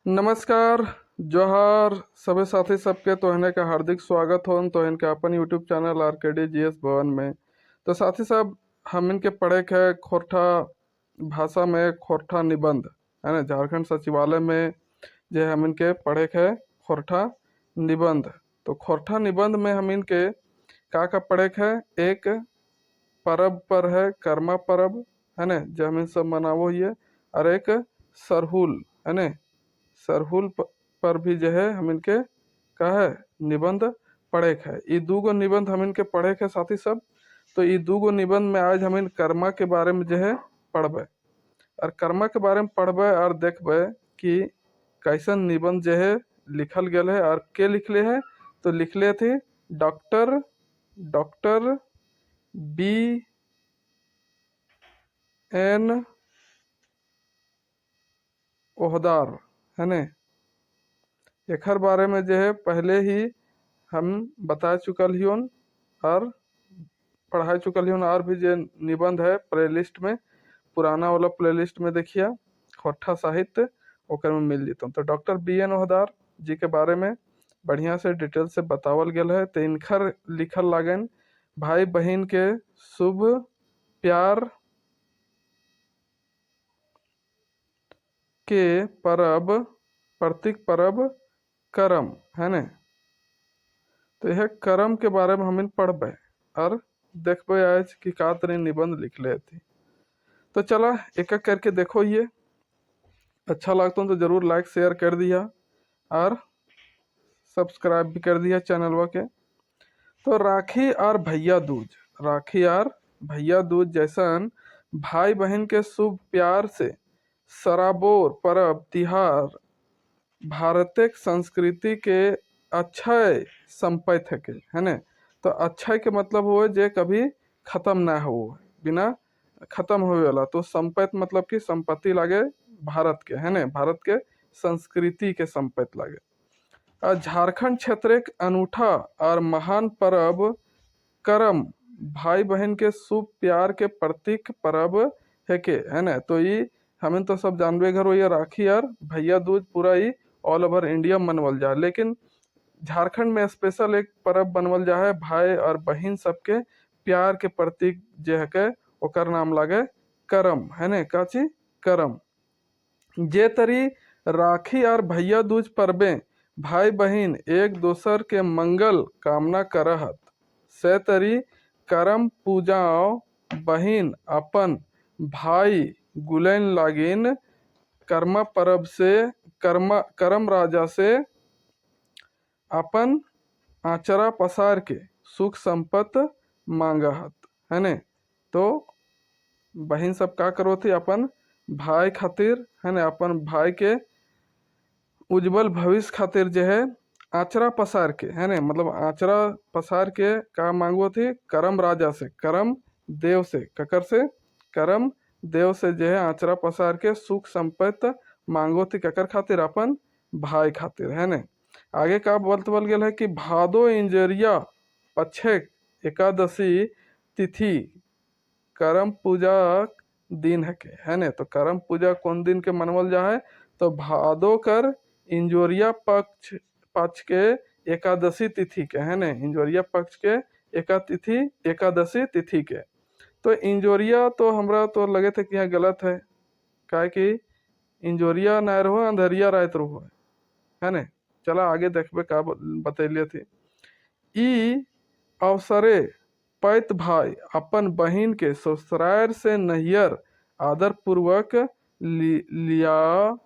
नमस्कार। जोहार सभी साथी सबके तोहने का हार्दिक स्वागत हो तोहन के अपन यूट्यूब चैनल आरकेडी जीएस भवन में। तो साथी साहब हम इनके पढ़े के खोरठा भाषा में खोरठा निबंध है ना, झारखंड सचिवालय में जे हम इनके पढ़े के खोरठा निबंध। तो खोरठा निबंध में हम इनके का पढ़े के एक परब पर है कर्मा परब है ना, जो हम इन सब मनावो हिए। और एक सरहुल है ना, सरहुल पर भी जो है हम इनके का है निबंध पढ़े है। ये दूगो निबंध हम इनके पढ़े के साथी सब। तो ये दूगो निबंध में आज हम इन कर्मा के बारे में जो है पढ़बे और कर्मा के बारे में पढ़बे और देखबे कि कैसन निबंध जो है लिखल गया है और के लिखले है। तो लिखले थे डॉक्टर डॉक्टर बी एन ओहदार है ने। एकर बारे में जो है पहले ही हम बता चुकल ही और पढ़ा चुकल ही और भी जो निबंध है प्लेलिस्ट में, पुराना वाला प्लेलिस्ट में देखिए खोरठा साहित्य ओकर में मिल जेतों। तो डॉक्टर बी एन ओहदार जी के बारे में बढ़िया से डिटेल से बतावल गया है। तो इनकर लिखल लागन भाई बहन के शुभ प्यार के परब प्रतीक परब करम है ने। तो यह करम के बारे में हम इन पढ़बे और देखबे आज कि का तरी निबंध लिखले थी। तो चला एक एक करके देखो। ये अच्छा लगता तो जरूर लाइक शेयर कर दिया और सब्सक्राइब भी कर दिया चैनल के। तो राखी और भैया दूज, राखी और भैया दूज जैसन भाई बहन के शुभ प्यार से सराबोर परब तिहार भारतीय संस्कृति के अक्षय संपत्ति है ना। तो अक्षय के मतलब हुए जे कभी खत्म ना हो, बिना खत्म होवे वाला। तो संपत्ति मतलब कि संपत्ति लागे भारत के है ना, भारत के संस्कृति के संपत्ति लागे। और झारखंड क्षेत्र एक अनूठा और महान परब करम भाई बहन के शुभ प्यार के प्रतीक परब है के है ना। तो ये हमें तो सब जानबे घर ये राखी और भैया दूज पूरा ही ऑल ओवर इंडिया मनवल जा, लेकिन झारखंड में स्पेशल एक परब बनवल जा है भाई और बहन सबके प्यार के प्रतीक जे है के ओकर नाम लागे करम है ने। का चीज करम। जे तरी राखी और भैया दूज परबे भाई बहन एक दोसर के मंगल कामना करहत, से तरी करम पूजाओ बहन अपन भाई गुलेन लागिन कर्मा परब से करम राजा से अपन आचरा पसार के सुख संपत मांगहत है ने। तो बहन सब का करो थी अपन भाई खातिर है ना, अपन भाई के उज्जवल भविष्य खातिर जो है आचरा पसार के है ना, मतलब आचरा पसार के का मांगो थी करम राजा से, करम देव से, ककर से करम देव से जो है आचरा पसार के सुख संपत्ति मांगो थी ककर खातिर अपन भाई खातिर है ना। आगे का बोल गया है कि भादो इंजरिया पक्षे एकादशी तिथि करम पूजा दिन है ना। तो करम पूजा कौन दिन के मनवल जा है, तो भादो कर इंजोरिया पक्ष के एकादशी तिथि के है ना, इंजोरिया पक्ष के एकादशी तिथि के। तो इंजोरिया तो हमरा तो लगे थे कि यहाँ गलत है, काहे कि इंजोरिया ना रहो अंधरिया रात रहो है ना। चला आगे देखबे का बतैले थी। ई अवसरे पैत भाई अपन बहन के ससुराल से नैहर आदर पूर्वक लिया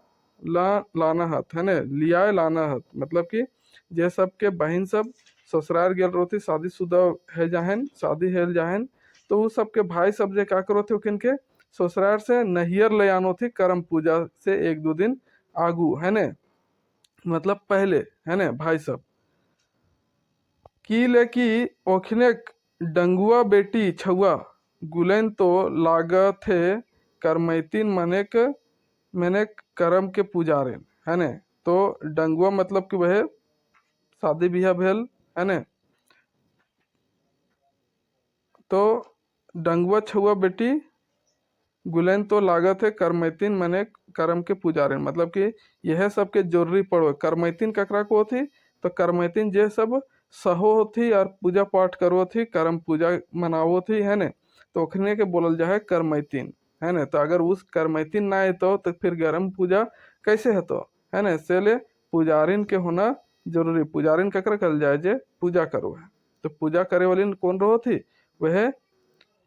लाना हत है ना, लिया लाना हत मतलब कि जे सबके बहन सब ससुराल गेल रोती शादीशुदा है जाहन, शादी है जाहन, तो वो सबके भाई सब जे का करो थे किनके ससुराल से नैहर ले आनो थी करम पूजा से एक दो दिन आगू है ना, मतलब पहले है ना भाई सब की ले कि ओखने डंगुआ बेटी छुआ गुलेन तो लागत है करमैतीन मने करम के पुजारे है ने। तो डंगुआ मतलब कि वह शादी बियाह भेल है ने। तो डंगुआ छुआ बेटी गुलेन तो लागत है करमैतिन मने करम के पुजारी, मतलब कि यह सब के जरूरी पड़ो। करमैतिन ककरा को होती, तो करमैतिन जे सब सहो होती और पूजा पाठ करो थी, करम पूजा मनावो थी, है ने, तो ओखने के बोलल जा है करमैतिन, है ने। तो अगर उस करमैतिन ना तो फिर गरम पूजा कैसे हतो, है ने। से ले पुजारिन के होना जरूरी। पुजारिन ककरा कल जाए जे पूजा करो है, तो पूजा करे वाली कौन रहो थी, वह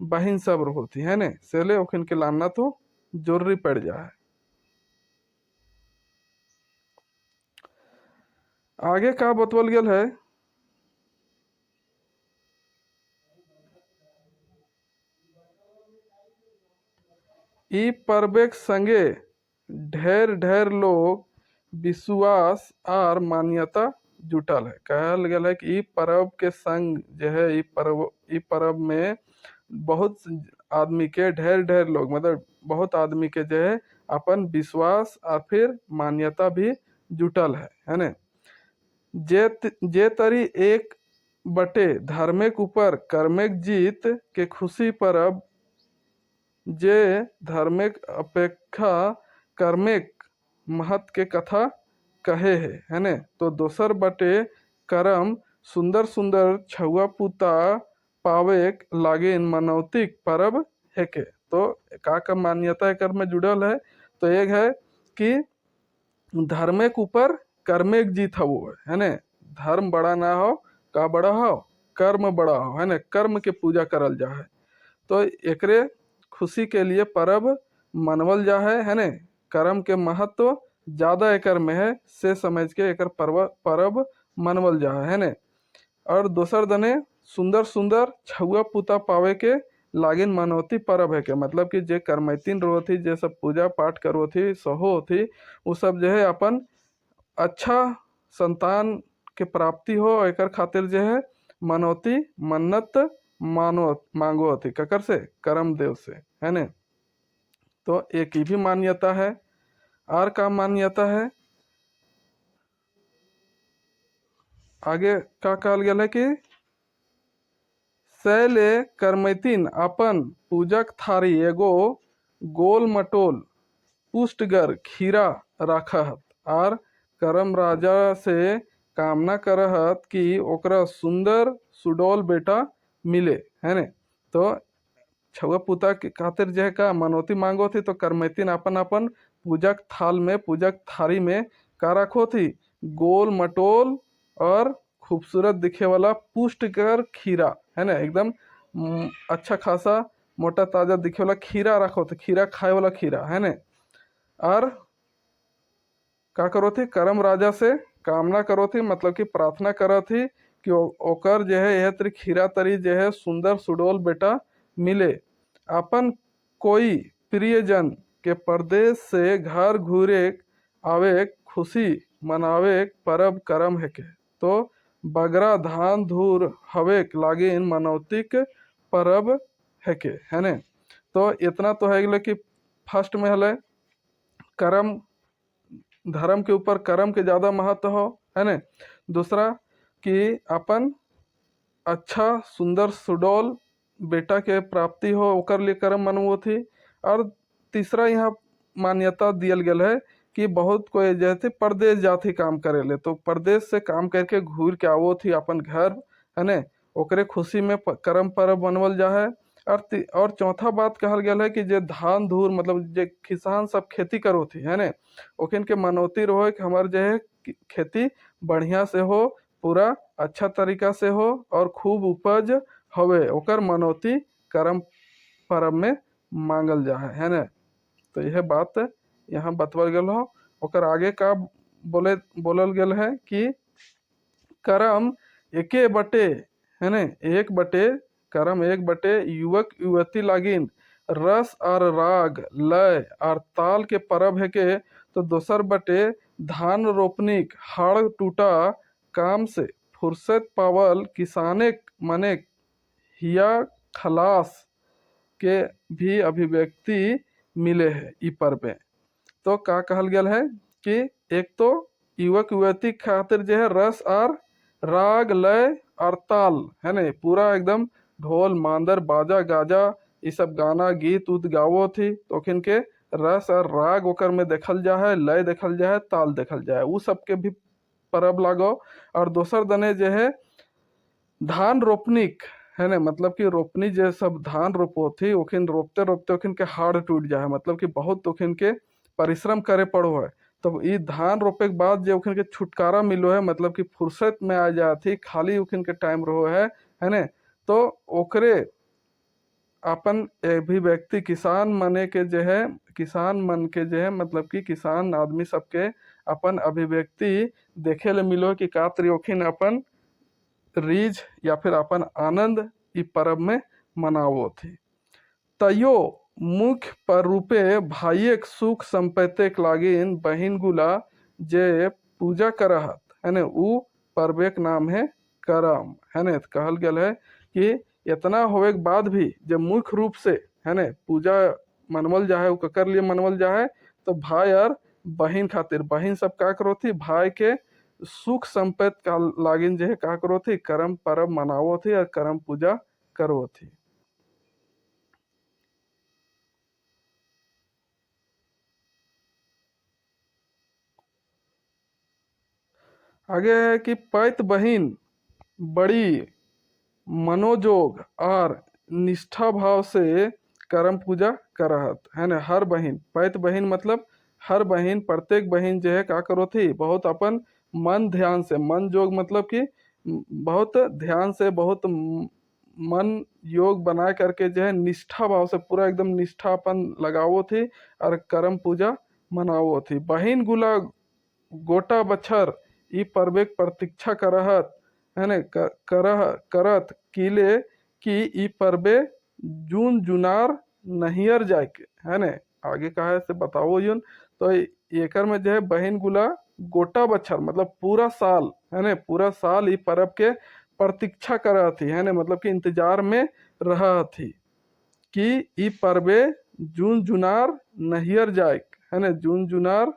बहिन सब रहो थी, है ने। से ले ओखिन के लानना तो जरूरी पड़ जा है। आगे का बतवल गेल है, ई पर्वेक संगे ढेर ढेर लोग विश्वास और मान्यता जुटल है। कहल गेल है कि ई पर्व के संग जो है, ई पर्व में बहुत आदमी के ढेर ढेर लोग, मतलब बहुत आदमी के जो है अपन विश्वास और फिर मान्यता भी जुटल है ने। जे तरी एक बटे धर्मेक ऊपर कर्मेक जीत के खुशी परब, जे धर्मेक अपेक्षा कर्मेक महत्व के कथा कहे है ने। तो दोसर बटे कर्म सुंदर सुंदर छुआ पुता पावे लागे इन मनौतिक परब है के। तो का मान्यता एकर में जुड़ल है, तो एक है कि धर्मेक ऊपर कर्मेक जीत हो, है ने। धर्म बड़ा ना हो, का बड़ा हो, कर्म बड़ा हो, है ने। कर्म के पूजा करल जा है, तो एकरे खुशी के लिए परब मनवल जा है ने। कर्म के महत्व ज्यादा एकर में है, से समझ के एकर परब मनवल जा है ने। और दोसर दने सुंदर सुंदर छुआ पुता पावे के लागिन मनौती परब है के, मतलब कि जे करमैतिन रो थी, जे सब पूजा पाठ करो थी, सहो थी, वो सब जो है अपन अच्छा संतान के प्राप्ति हो, एकर खातिर जो है मनौती मन्नत मांगो थी, ककर से, करम देव से, है ने। तो एक ही भी मान्यता है। और का मान्यता है, आगे का कहल गया है कि सैले करमैतिन अपन पूजक थारी एगो गोल मटोल पुष्टगर खीरा राखत और करम राजा से कामना करहत कि ओकरा सुंदर सुडोल बेटा मिले, है ने। तो छुआ पुता के खातिर जो है का मनौती मांगो थी, तो करमैतिन अपन अपन पूजक थाल में, पूजक थारी में का रखो थी, गोल मटोल और खूबसूरत दिखे वाला पुष्टकर खीरा, है ना, एकदम अच्छा खासा मोटा ताजा दिखे वाला खीरा रखो थे, खीरा खाए वाला खीरा, है ने। और का करो थी, करम राजा से कामना करो थी, मतलब कि प्रार्थना करो थी कि ओकर जो है यह तरी खीरा तरी जो है सुंदर सुडोल बेटा मिले। अपन कोई प्रियजन के परदेश से घर घूरे आवे खुशी मनावे परब करम है के। तो बगरा धान धूर हवे लागे इन मनौतिक परब है के, है ने। तो इतना तो है कि फर्स्ट में हले कर्म, धर्म के ऊपर कर्म के ज्यादा महत्व हो, है ने। दूसरा कि अपन अच्छा सुंदर सुडोल बेटा के प्राप्ति हो, ओकर लिए कर्म मनवो थी। और तीसरा यहाँ मान्यता दियल गया है कि बहुत कोई जैसे परदेश जाती काम करे ले, तो परदेश से काम करके घूर के आवो थी अपन घर, है ने, ओकरे खुशी में कर्म पर्व मनवल जा है। और चौथा बात कहल गया है कि जे धान धूर, मतलब जे किसान सब खेती करो थी, है ने, ओखिन के मनौती रहो कि हमार जो है खेती बढ़िया से हो, पूरा अच्छा तरीका से हो और खूब उपज हवे, ओकर मनौती कर्म पर्व में मांगल जा है ना। तो यह बात यहाँ बतवल गल हो। ओकर आगे का बोलल गल है कि कर्म एके बटे, है ने, एक बटे कर्म एक बटे युवक युवती लागिन रस और राग लय और ताल के परब है के। तो दोसर बटे धान रोपनी हाड़ टूटा काम से फुर्सत पावल किसाने मने हिया खलास के भी अभिव्यक्ति मिले है ई पर्व में। तो का कहल गया है कि एक तो युवक युवती खातिर जो है रस और राग लय और ताल, है ना, पूरा एकदम ढोल मांदर बाजा गाजा ये सब गाना गीत उत गावो थी तो ओखिन के रस और राग ओकर में देखल जा है, लय देखल जा है, ताल देखल जा है, उ सबके भी परब लागो। और दोसर दने जो है धान रोपनिक है ना, मतलब कि रोपनी जे सब धान रोपो थी ओखिन रोपते रोपते ओखिन के हाड़ टूट जाए, मतलब कि बहुत ओखिन के परिश्रम करे पड़ो है। तो ये धान रोपे के बाद जो ओखिन के छुटकारा मिलो है, मतलब कि फुर्सत में आ जाती, खाली ओखिन के टाइम रहो है ने, तो ओकरे अपन अभिव्यक्ति किसान मने के जो है, किसान मन के जो है मतलब कि किसान आदमी सबके अपन अभिव्यक्ति देखे ले मिलो कि का तरी ओखिन अपन रीझ या फिर अपन आनंद ई पर्व में मनावो थी। तयो मुख्य रूपे भाइयक सुख संपत्ति के लागिन बहिन गुला जे पूजा करहत है ने, उ पर्व के नाम है करम है ने। तो कहल गया है कि इतना होवे के बाद भी जब मुख्य रूप से है ने पूजा मनवल जाए, ककर लिए मनवल जाए, तो भाई और बहन खातिर, बहन सब का करो थी भाई के सुख संपत्ति का लागिन जो है का करो थी करम पर्व मनावो थी और करम पूजा करो थी। आगे है कि पैत बहिन बड़ी मनोजोग और निष्ठा भाव से करम पूजा करहत है ना। हर बहिन, पैत बहिन मतलब हर बहिन, प्रत्येक बहिन जो है का करो थी बहुत अपन मन ध्यान से, मन जोग मतलब कि बहुत ध्यान से, बहुत मन योग बना करके जो है निष्ठा भाव से पूरा एकदम निष्ठा अपन लगावो थी और करम पूजा मनावो थी। बहिन गुला गोटा बछर ई पर्व प्रतीक्षा करहत है ने, करह करत किले कि ई पर्वे जून जुनार नहियर जाए के है ने। आगे कहा है से बताओ यून, तो एकर में जो है बहिन गुला गोटा बच्छर मतलब पूरा साल है ने, पूरा साल ई पर्व के प्रतीक्षा कर थी है ने, मतलब कि इंतजार में रह थी कि ई पर्वे जून जुनार नहियर जाए है ने, जून जुनार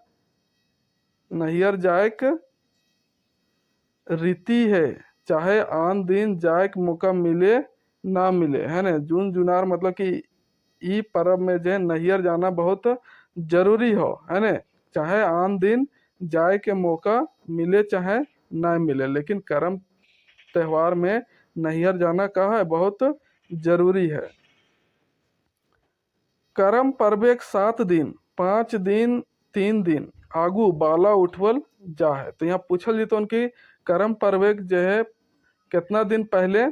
नहियर जायक रीति है, चाहे आन दिन जाए के मौका मिले ना मिले है ना। जून जुनार मतलब कि ई पर्व में जो है नहियर जाना बहुत जरूरी हो है ना, चाहे आन दिन जाए के मौका मिले चाहे ना मिले, लेकिन करम त्योहार में नहियर जाना का है बहुत जरूरी है। करम पर्व एक 7 दिन 5 दिन 3 दिन आगू बाला उठवल जा है। तो यहाँ पूछल जी तो उनकी करम पर्व जो है कितना दिन पहले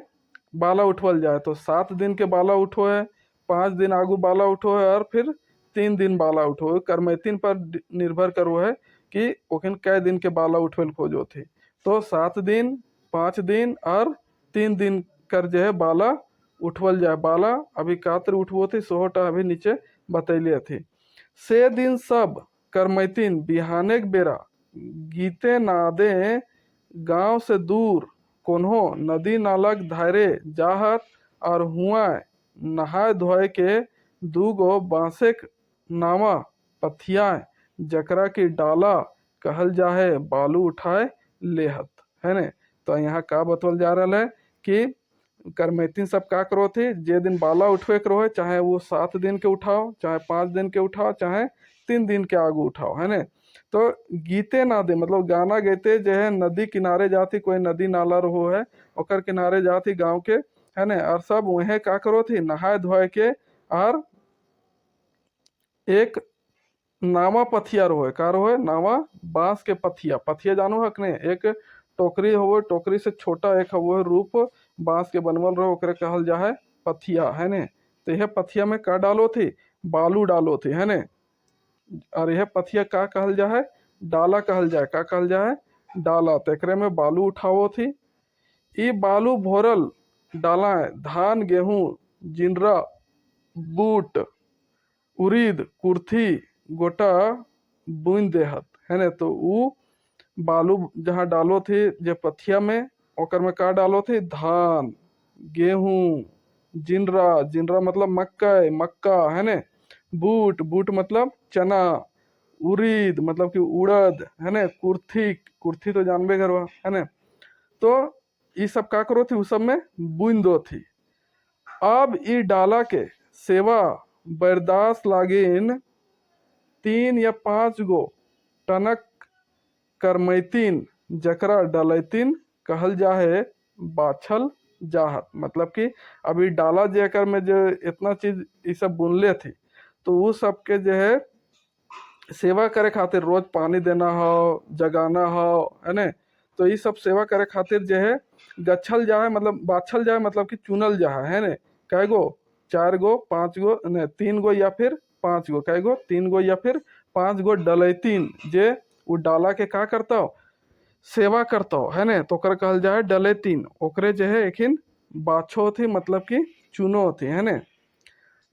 बाला उठवल जाए, तो 7 दिन के बाला उठो है, 5 दिन आगू बाला उठो है और फिर 3 दिन बाला उठो है। करमैतिन पर निर्भर करो है कि ओखिन कै दिन के बाला उठवल खोजो थी। तो 7 दिन 5 दिन और 3 दिन कर जो है बाला उठवल जाए। बाला अभी कातर उठवो थी सोहटा अभी नीचे बतैले थी। से दिन सब करमैतिन बिहाने के बेरा गीते नादे गांव से दूर कोन्हो नदी नालक धारे जाहत और हुआ नहाय धोए के दूगो बांसे नामा पथिया जकरा की डाला कहल जाहे बालू उठाए लेहत है ने। तो यहाँ का बतवल जा रहा है कि करमैतिन सब का करो थे जे दिन बाला उठवे करो है, चाहे वो 7 दिन के उठाओ, चाहे 5 दिन के उठाओ, चाहे 3 दिन के आगू उठाओ है ने। तो गीते ना दे मतलब गाना गाते जो है नदी किनारे जाती, कोई नदी नाला रहो है ओकर किनारे जाती गांव के है ने, और सब वहीं का करो थी नहाए धोए के और एक नावा पथिया रहो का रहो नावा बांस के पथिया, पथिया जानो हक ने, एक टोकरी हो, टोकरी से छोटा एक वो रूप बांस के बनवल रहो ओकरे कहल जा है पथिया है ने। तो यह पथिया में का डालो थी बालू डालो थी है ने, और यह पथिया का कहल जा है डाला कहल जाए, का कहल जा है डाला। तो एकरे में बालू उठावो थी। ई बालू भोरल डाला धान गेहूं जिनरा बूट उरीद कुर्थी गोटा बुन देहत है ने। तो उ बालू जहाँ डालो थे जे पथिया में ओकर में का डालो थे धान गेहूं जिनरा, जिनरा मतलब मक्का मक्का है ने, बूट बूट मतलब चना, उरीद मतलब कि उड़द है ने, कुर्थी कुर्थी तो जानबे करवा है ने। तो ये सब का करो थी उस सब में बुन दो थी। अब ई डाला के सेवा बर्दाश्त लागिन 3 या 5 गो टनक करमैतीन जकरा डलैतीन कहल जाहे बाछल जाहत। मतलब कि अभी डाला जेकर में जो इतना चीज ये सब बुनले थी, तो वो सबके जो है सेवा करे खातिर रोज पानी देना हो, जगाना हो, है ने। तो ये सब सेवा करे खातिर जो है गच्छल जाए, मतलब बाछल जाए, मतलब कि चुनल जाए, है ने। कै गो? 4 गो, 5 गो, ने 3 गो या फिर 5 गो। कै गो? 3 गो या फिर 5 गो डलैतीन जे वो डाला के का करता हो, सेवा करता हो, है ने। तो ओकर कहल जाए डलैतीन। ओकरे जो है एखिन बाछो थी, मतलब कि चुनो थी, है ने।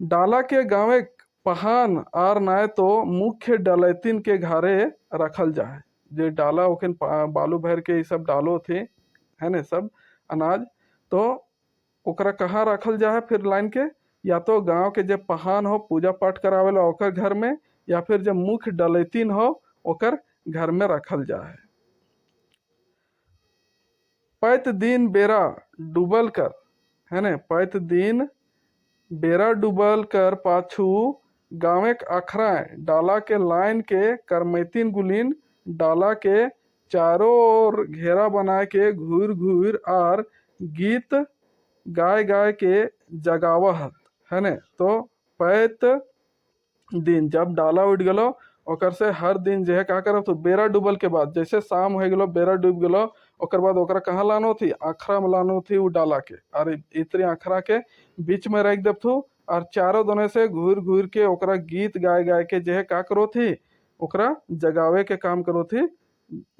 डाला के गाँवे पहान आर नाय तो मुख्य डलैतीन के घरे रखल जाए। जे डाला ओखिन बालू भर के ये सब डालो थे, है ने, सब अनाज। तो ओकरा कहाँ रखल जाए फिर लाइन के? या तो गांव के जब पहान हो पूजा पाठ करावेला ओकर घर में, या फिर जब मुख्य डलैतीन हो ओकर घर में रखल जाए। पैत दिन बेरा डूबल कर, है ने, पैत दिन बेरा डूबल कर पाछू गाँवे अखरा डाला के लाइन के करमैतीन गुलीन डाला के चारों ओर घेरा बनाए के घूर घूर आर गीत गाय गाय के जगावत, है ने। तो पैत दिन जब डाला उठ गलो ओकर से हर दिन जो है का करब, तो बेरा डूबल के बाद, जैसे शाम हो गलो बेरा डूब गलो, ओकर बाद ओकरा कहाँ लानो थी? आखरा में लानो थी वो डाला के। और इतने आखरा के बीच में रख देव थू, और चारों दोनों से घूर घूर के ओकरा गीत गाय गाय के जो है का करो थी, ओकरा जगावे के काम करो थी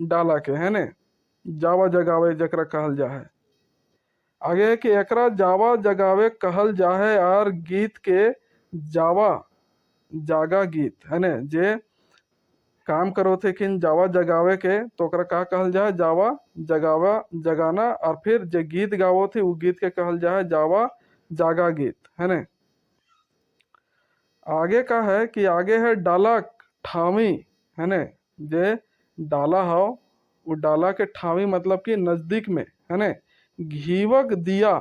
डाला के, है ने। जावा जगावे जकरा कहल जाए। आगे है कि एकरा जावा जगावे कहल जाहे, और गीत के जावा जागा गीत, है ने। जे काम करो थे किन जावा जगावे के, तो ओकरा का कहल जाए? जावा जगावा जगाना। और फिर जे गीत गावो थे वो गीत के कहल जाए जावा जागा गीत, है ने। आगे का है कि आगे है डाला ठावी, है ने। जे डाला हो वो डाला के ठावी, मतलब कि नजदीक में, है ने, घीवक दिया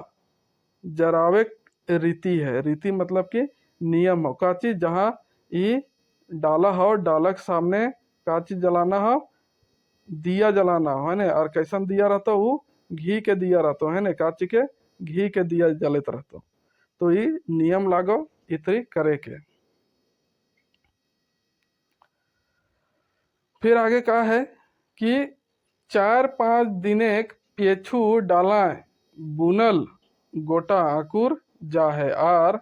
जरावे रीति है। रीति मतलब कि नियम हो का चीज, जहाँ ई डाला हो, डाला के सामने का चीज जलाना हो? दिया जलाना हो, है ने। और कैसन दिया रहता वो? घी के दिया रहता, है ने। का चीज के? घी के दिया जलत रहता। तो ये नियम लागो इतनी करे के। फिर आगे का है कि 4-5 दिने पेछू डाला बुनल गोटा आकुर जाहे, और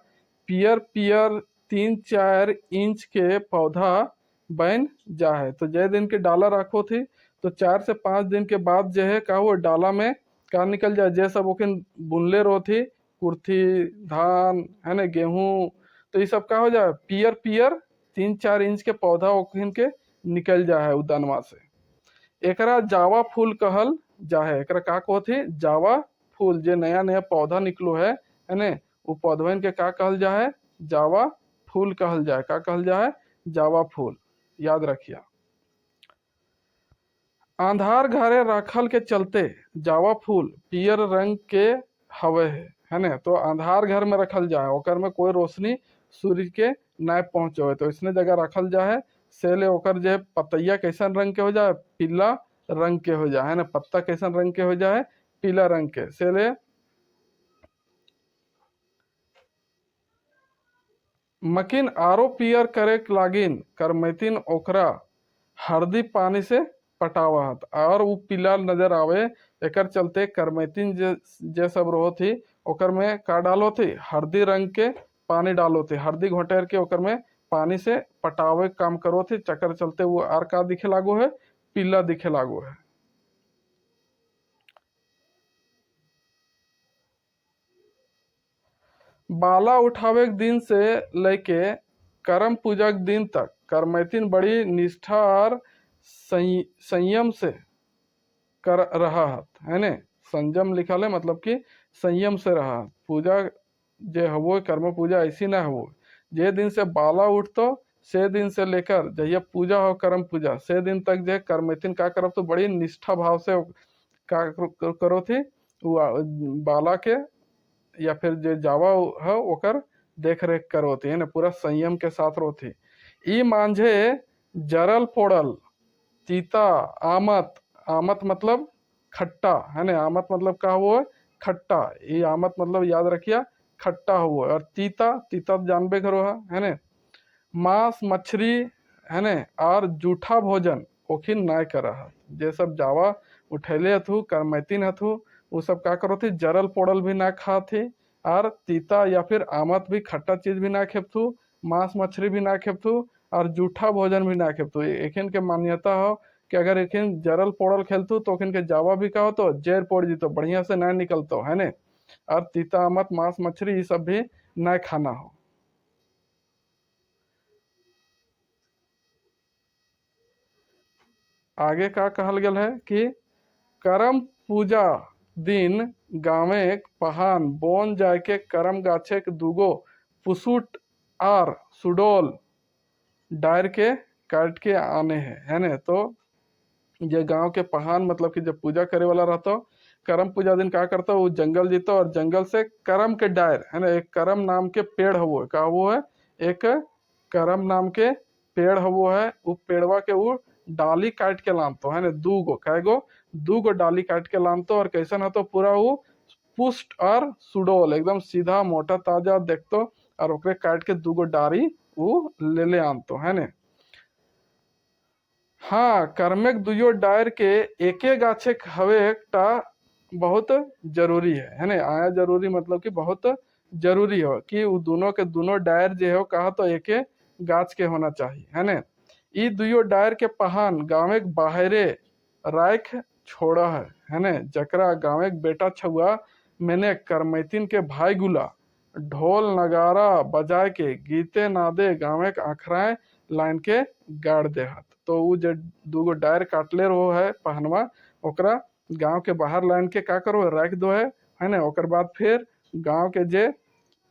पियर पियर 3-4 इंच के पौधा बन जाहे। तो जय दिन के डाला रखो थी, तो 4 से 5 दिन के बाद जो है का वो डाला में का निकल जाए, जैसा ओखिन बुनले रो थी कुर्थी धान, है ना, गेहूं। तो ये सब का हो जाए पियर पियर 3-4 इंच के पौधा ओखिन के निकल जाए उद्यानवा से। एकरा जावा फूल कहल जाहे। एकरा का को थी? जावा फूल। जे नया नया पौधा निकलो है ने, वो पौधवन के का कहल जाए? जावा फूल कहल जाए। का कहल जाए? जावा फूल। याद रखिया। आंधार घरे रखल के चलते जावा फूल पियर रंग के हवे है ने। तो आंधार घर में रखल जाए, ओकर में कोई रोशनी सूर्य के न पहुंचे, तो इसने जगह रखल जाए। से ले ओकर जो पतैया कैसन रंग के हो जाए? पीला रंग के हो जाए, है ना। पत्ता कैसन रंग के हो जाए? पीला रंग के। से ले मकिन आरो पियर करे लागिन करमैतीन ओकरा हरदी पानी से पटावत, और वो पीला नजर आवे। एकर चलते करमैतीन जे सब रहो थी ओकर में का डालो थी? हरदी रंग के पानी डालो थे। हरदी घोटेर के ओकर में पानी से पटावे काम करो थे। चक्कर चलते वो आर का दिखे लागो है? पीला दिखे लागो है। बाला उठावे के दिन से लेके करम पूजा के दिन तक करमैतीन बड़ी निष्ठा और संयम से कर रहा है ने। संयम लिखल है, मतलब कि संयम से रहा। पूजा जे हवो कर्म पूजा ऐसी ना हो। जे दिन से बाला उठतो से दिन से लेकर जहिया पूजा हो कर्म पूजा से दिन तक जे करमैतीन का करब, तो बड़ी निष्ठा भाव से का करो थी। वो बाला के या फिर जो जावा है ओकर देख रेख करोती है ना, पूरा संयम के साथ रोती। ई मांझे जरल पोड़ल तीता आमत, आमत मतलब खट्टा है ना, आमत मतलब का हुआ है खट्टा, ये आमत मतलब याद रखिए खट्टा हुआ। और तीता, तीता तो जानबे करो है ना। मांस मछली है ने और जूठा भोजन ओखिन नाय कर रहा, जे सब जावा उठैले हथु करमैतिन हथु वो सब का करो थी, जरल पोड़ल भी ना खा थी, और तीता या फिर आमत भी खट्टा चीज भी ना खेपथु, मांस मछली भी ना खेपथु, और जूठा भोजन भी ना खेपथु। एखिन के मान्यता हो कि अगर एखिन जरल पोड़ल खेलतु तो एखिन के जावा भी का हो तो जेर पोड़ जीतो, बढ़िया से ना निकलतो है ने। और तीता आमत मांस मछली ये सब भी ना खाना हो। आगे का कहल गेल है कि करम पूजा दिन गाँवे पहान बोन जाके करम गाछे के दूगो पुसुट आर सुडोल डायर के काट के आने हैं है ना। तो ये गांव के पहान मतलब कि जब पूजा करे वाला रहता हो, करम पूजा दिन क्या करता हो, वो जंगल जीता और जंगल से करम के डायर है ना, एक करम नाम के पेड़ है वो का वो है, एक करम नाम के पेड़ है वो है, वो पेड़वा के वो डाली काट के लानतो है ना, दू गो डाली काट के लानतो। और कैसा ना तो पूरा वो पुष्ट और सुडोल एकदम सीधा मोटा ताजा देखतो, और ओकरे काट के दू गो डारी वो ले आनतो है ना। हाँ, कर्मेक दुयो डायर के एके गाछे हवे टा बहुत जरूरी है ना। आया जरूरी मतलब कि बहुत जरूरी हो कि वो दोनों के दोनों डायर जो हो कहा तो एके गाछ के होना चाहिए है ना। ई दुयो डायर के पहान गाँव के बाहरे राख छोड़ा है ना, जकरा गाँव के बेटा छुआ मैंने करमैतिन के भाई गुला ढोल नगारा बजाए के गीते नादे गाँव के आखराए लाइन के गाड़ दे हत। तो वो जो दूगो डायर काटले रहो है पहनवा, ओकरा गांव के बाहर लाइन के का करो रख दो है ना। ओकर बाद फिर गांव के जे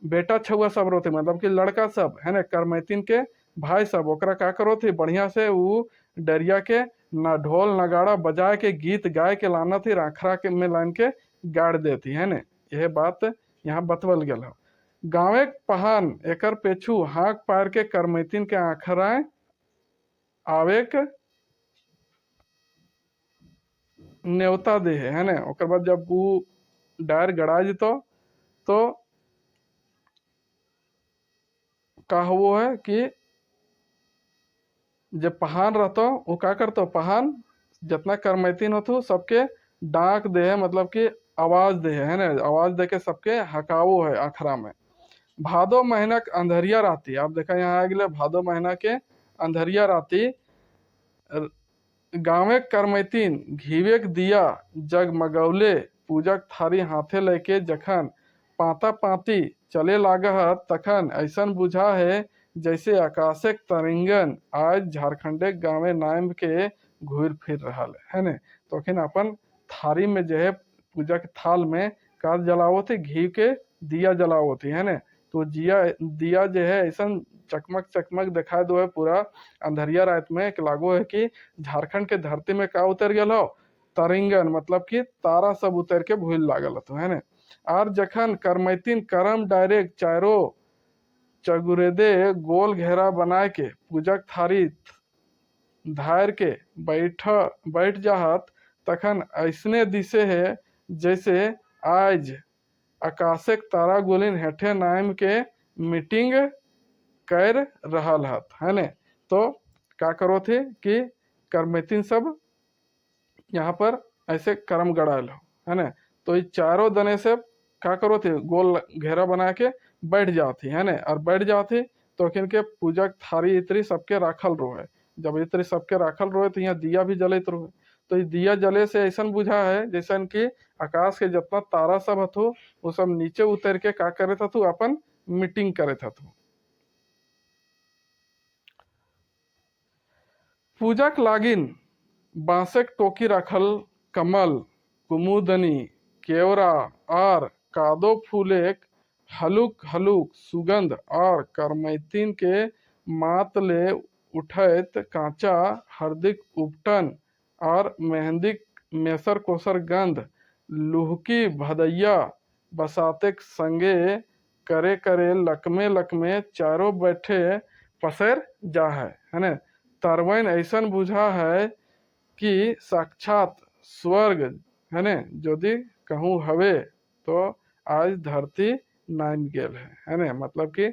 बेटा छुआ सब रोते मतलब कि लड़का सब है ना, करमैतिन के भाई सब ओकरा का करो थे बढ़िया से वो डरिया के ना ढोल नगाड़ा बजा के गीत गाय के लाना थी, आखरा के में लाइन के गाड़ देती है ना। यह बात यहाँ बतवल गया हो। गाँवे पहान एकर पेछू हाँक पार के करमैतिन के आखराए आवेक न्योता दे है ना। ओकर बाद जब वो डायर गड़ा जितो तो का वो है कि जब पहान रहतो वो का करतो, पहान जितना करमैतिन होतो सबके डाक दे है मतलब कि आवाज दे है ना, आवाज दे के सबके हकावो है आखरा में। भादो महीना के अंधरिया राती, आप देखा यहाँ आ गए भादो महीना के अंधरिया राती गाँवे करमैतिन घीवे के दिया जगमगौले पूजक थारी हाथे लेके जखन पाता पाती चले लागत तखन ऐसन बुझा है जैसे आकाशिक तरिंगन आज झारखंडे गाँवे नाम के घूर फिर रहा है ना। तो अखिन अपन थारी में जो है पूजा के थाल में का जलावो थे, घी के दिया जलावो थी है ना। तो दिया जो है ऐसा चकमक चकमक दिखा दो है पूरा अंधरिया रात में, एक लागो है कि झारखंड के धरती में का उतर गया हो, तरिंगन मतलब कि तारा सब उतर के भूल लागल तो है ना। और जखन करमैतिन करम डायरेक्ट चारो चगुरेदे गोल घेरा बनाए के पूजक थारी धार के बैठ जाहत तखन ऐसने दिसे है जैसे आज आकाशिक तारा गोलिन हेठे नाम के मीटिंग कर रहा हत है ना। तो का करो थे कि करमैतिन सब यहाँ पर ऐसे कर्म गड़ाल हो है ना। तो ये चारों दने से का करो थे गोल घेरा बना के बैठ जाती है ना। और बैठ जाती तो इनके पूजक थारी इतरी सबके राखल रोहे, जब इतरी सबके राखल रोहे तो यहाँ दिया भी जलित रोहे। तो ये दिया जले से ऐसा बुझा है जैसा कि आकाश के जितना तारा सब हथो वो सब नीचे उतर के का करे था अपन मीटिंग करे था। पूजक लागिन बांसक टोकी रखल कमल कुमुदनी केवरा और कादो फूलेक हलुक हलुक सुगंध और करमैतिन के मातले उठैत कांचा हरदिक उपटन और मेहंदी मेसर कोसर गंध लुहकी भदैया बसाते संगे करे करे लकमे लकमे चारों बैठे पसर जा है ना। तरवैन ऐसन बुझा है कि साक्षात स्वर्ग है ने यदि कहूँ हवे तो आज धरती नाम गेल है ने। मतलब कि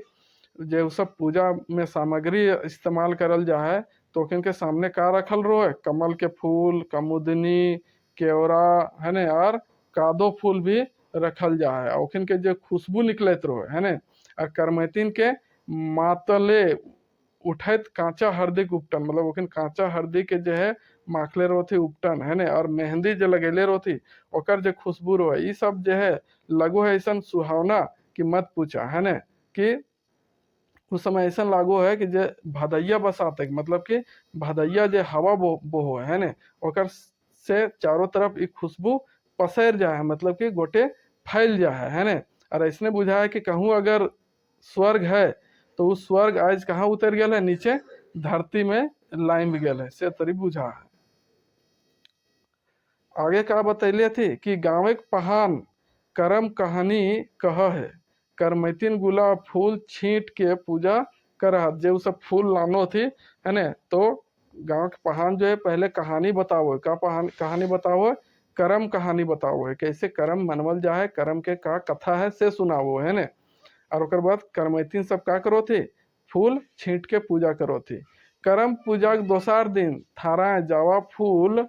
जो सब पूजा में सामग्री इस्तेमाल करल जा है तो के सामने का रखल रो है, कमल के फूल, कमुदनी, केवड़ा है ने, और कादो फूल भी रखल जा है। ओखिन के जो खुशबू निकलत रहो है ने, और करमैतिन के मातले उठैत कांचा हरदी के उपटन, मतलब ओखिन कांचा हरदी के जो है माखले रोथी उपटन है ने, और मेहंदी जो लगेले रोथी ओकर जो खुशबू रो है, ये सब जो है लगो है ऐसा सुहावना कि मत पूछा है ने। कि उस समय ऐसा लागू है कि जे भदैया बसाते, मतलब कि भदैया जो हवा बोहो है ने, ओकर से चारों तरफ एक खुशबू पसर जाए है, मतलब कि गोटे फैल जाए है ने। और ऐसने बुझा है कि कहूँ अगर स्वर्ग है तो उस स्वर्ग आज कहाँ उतर गया है, नीचे धरती में लाइम गया है, से तरी बुझा है। आगे का बतैले थी कि गाँव पहान करम कहानी कह है, करमैतिन गुलाब फूल छींट के पूजा करहत। जो सब फूल लानो थी है ने, तो गांव के पहान जो है पहले कहानी बताओ, का कहानी बताओ, करम कहानी बताओ है, कैसे करम मनवल जा है, करम के का कथा है से सुनावो है ने। और ओकर बाद करमैतिन सब का करो थी, फूल छींट के पूजा करो थी। करम पूजा के दोसर दिन थारा जावा फूल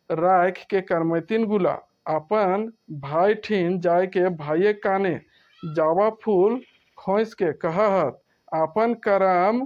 राख के करमैतिन गुला अपन भाई ठीन जाय के भाइये काने जावा फूल खोस के कहत अपन करम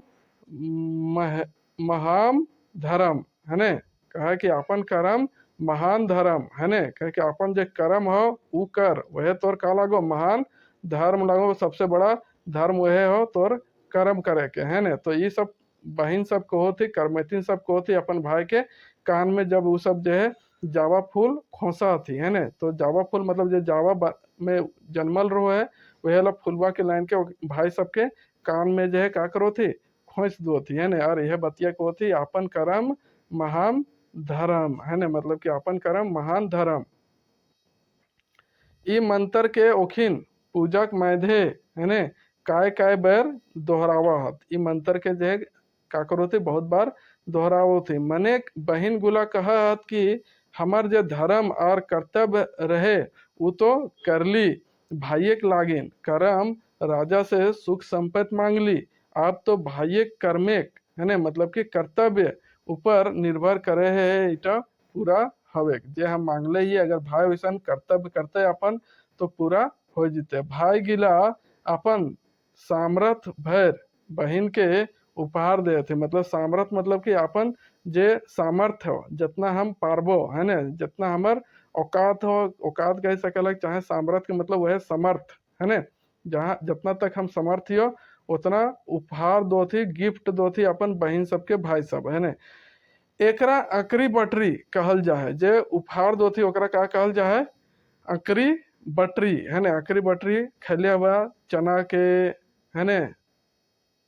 महाम धर्म है ने। कहा कि अपन करम महान धर्म है ने, कहे कि अपन जो कर्म हो उ कर, वह तोर का लागो महान धर्म लागो, सबसे बड़ा धर्म वह हो तोर कर्म करे के है ने। तो ये सब बहन सब कहो थी, करमैतिन सब कहो थी अपन भाई के कान में, जब वो सब जो है जावा फूल खोसा थी है ने। तो जावा फूल मतलब जो जावा में जन्मल रहो है, वह ला फुलवा के लाइन के भाई सबके कान में जो है का करो थी, खोस दो थी है ने। और यह बतिया को थी अपन कर्म महान धर्म है ने, मतलब कि अपन कर्म महान धर्म। ई मंत्र के ओखिन पूजक मैधे है ने काय बार दोहरावा हत। ई मंत्र के जो है का करो थी, बहुत बार दोहरावो थी। मने बहन गुला कहत कि हमार जो धर्म और कर्तव्य रहे वो तो करली, भाइये के लागिन करम राजा से सुख संपत्ति मांगली, आप तो भाइये कर्मेक है ने, मतलब कि कर्तव्य ऊपर निर्भर करे है, इटा पूरा हवे। जे हम मांगले ही अगर भाई वैसा कर्तव्य करते अपन तो पूरा हो जीते। भाई गिला अपन सामर्थ भर बहन के उपहार दे थे, मतलब सामर्थ मतलब कि अपन जे सामर्थ हो, जितना हम पारबो है ने, जितना हमार औकात हो, औकात कह सकल, चाहे सामर्थ के मतलब वह समर्थ है ने, जहाँ जितना तक हम समर्थ हो उतना उपहार दो थी, गिफ्ट दो थी अपन बहन सबके भाई सब है ने। एकरा अकरी बटरी कहल जा है, जे उपहार दो थी ओकरा का कहल जा है, अकरी बटरी है ने। अकरी बटरी खैले हुआ चना के है ने,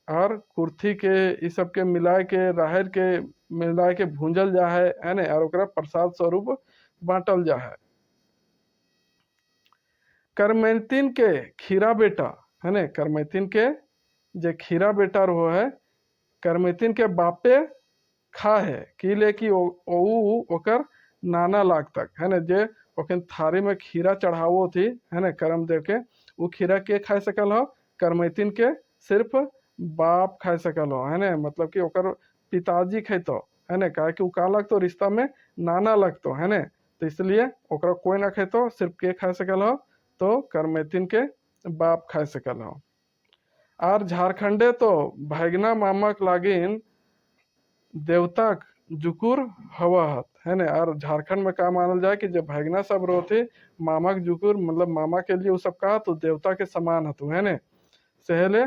और कुर्थी के इस सब के मिलाए के, राहर के मिलाए के भूंजल जा है ने, और ओकरा प्रसाद स्वरूप बांटल जा है। करमैतिन के खीरा बेटा है ने, करमैतिन के जे खीरा बेटा रहो है, करमैतिन के बापे खा है कि ले कि ओकर नाना लाग तक है ने, जे ओखन थारी में खीरा चढ़ावो थी है ने करम दे के, वो खीरा के खा सकल हो, करमैतिन के सिर्फ बाप खा सकल हो है ने, मतलब कि ओकर पिताजी खैतो है ने, कहा कि का लगतो रिश्ता में नाना लगतो है ने, तो इसलिए ओकरा कोई ना खैतो, सिर्फ के खा सकल हो, तो करमैतिन के बाप खा सकल हो। और झारखंडे तो भैगना मामक लागिन देवता जुकुर हवा हत है ने। और झारखंड में का मानल जाए कि जब भैगना सब रोथे मामा के जुकुर, मतलब मामा के लिए वो सब कहा तो देवता के समान हतु है ने। सहेले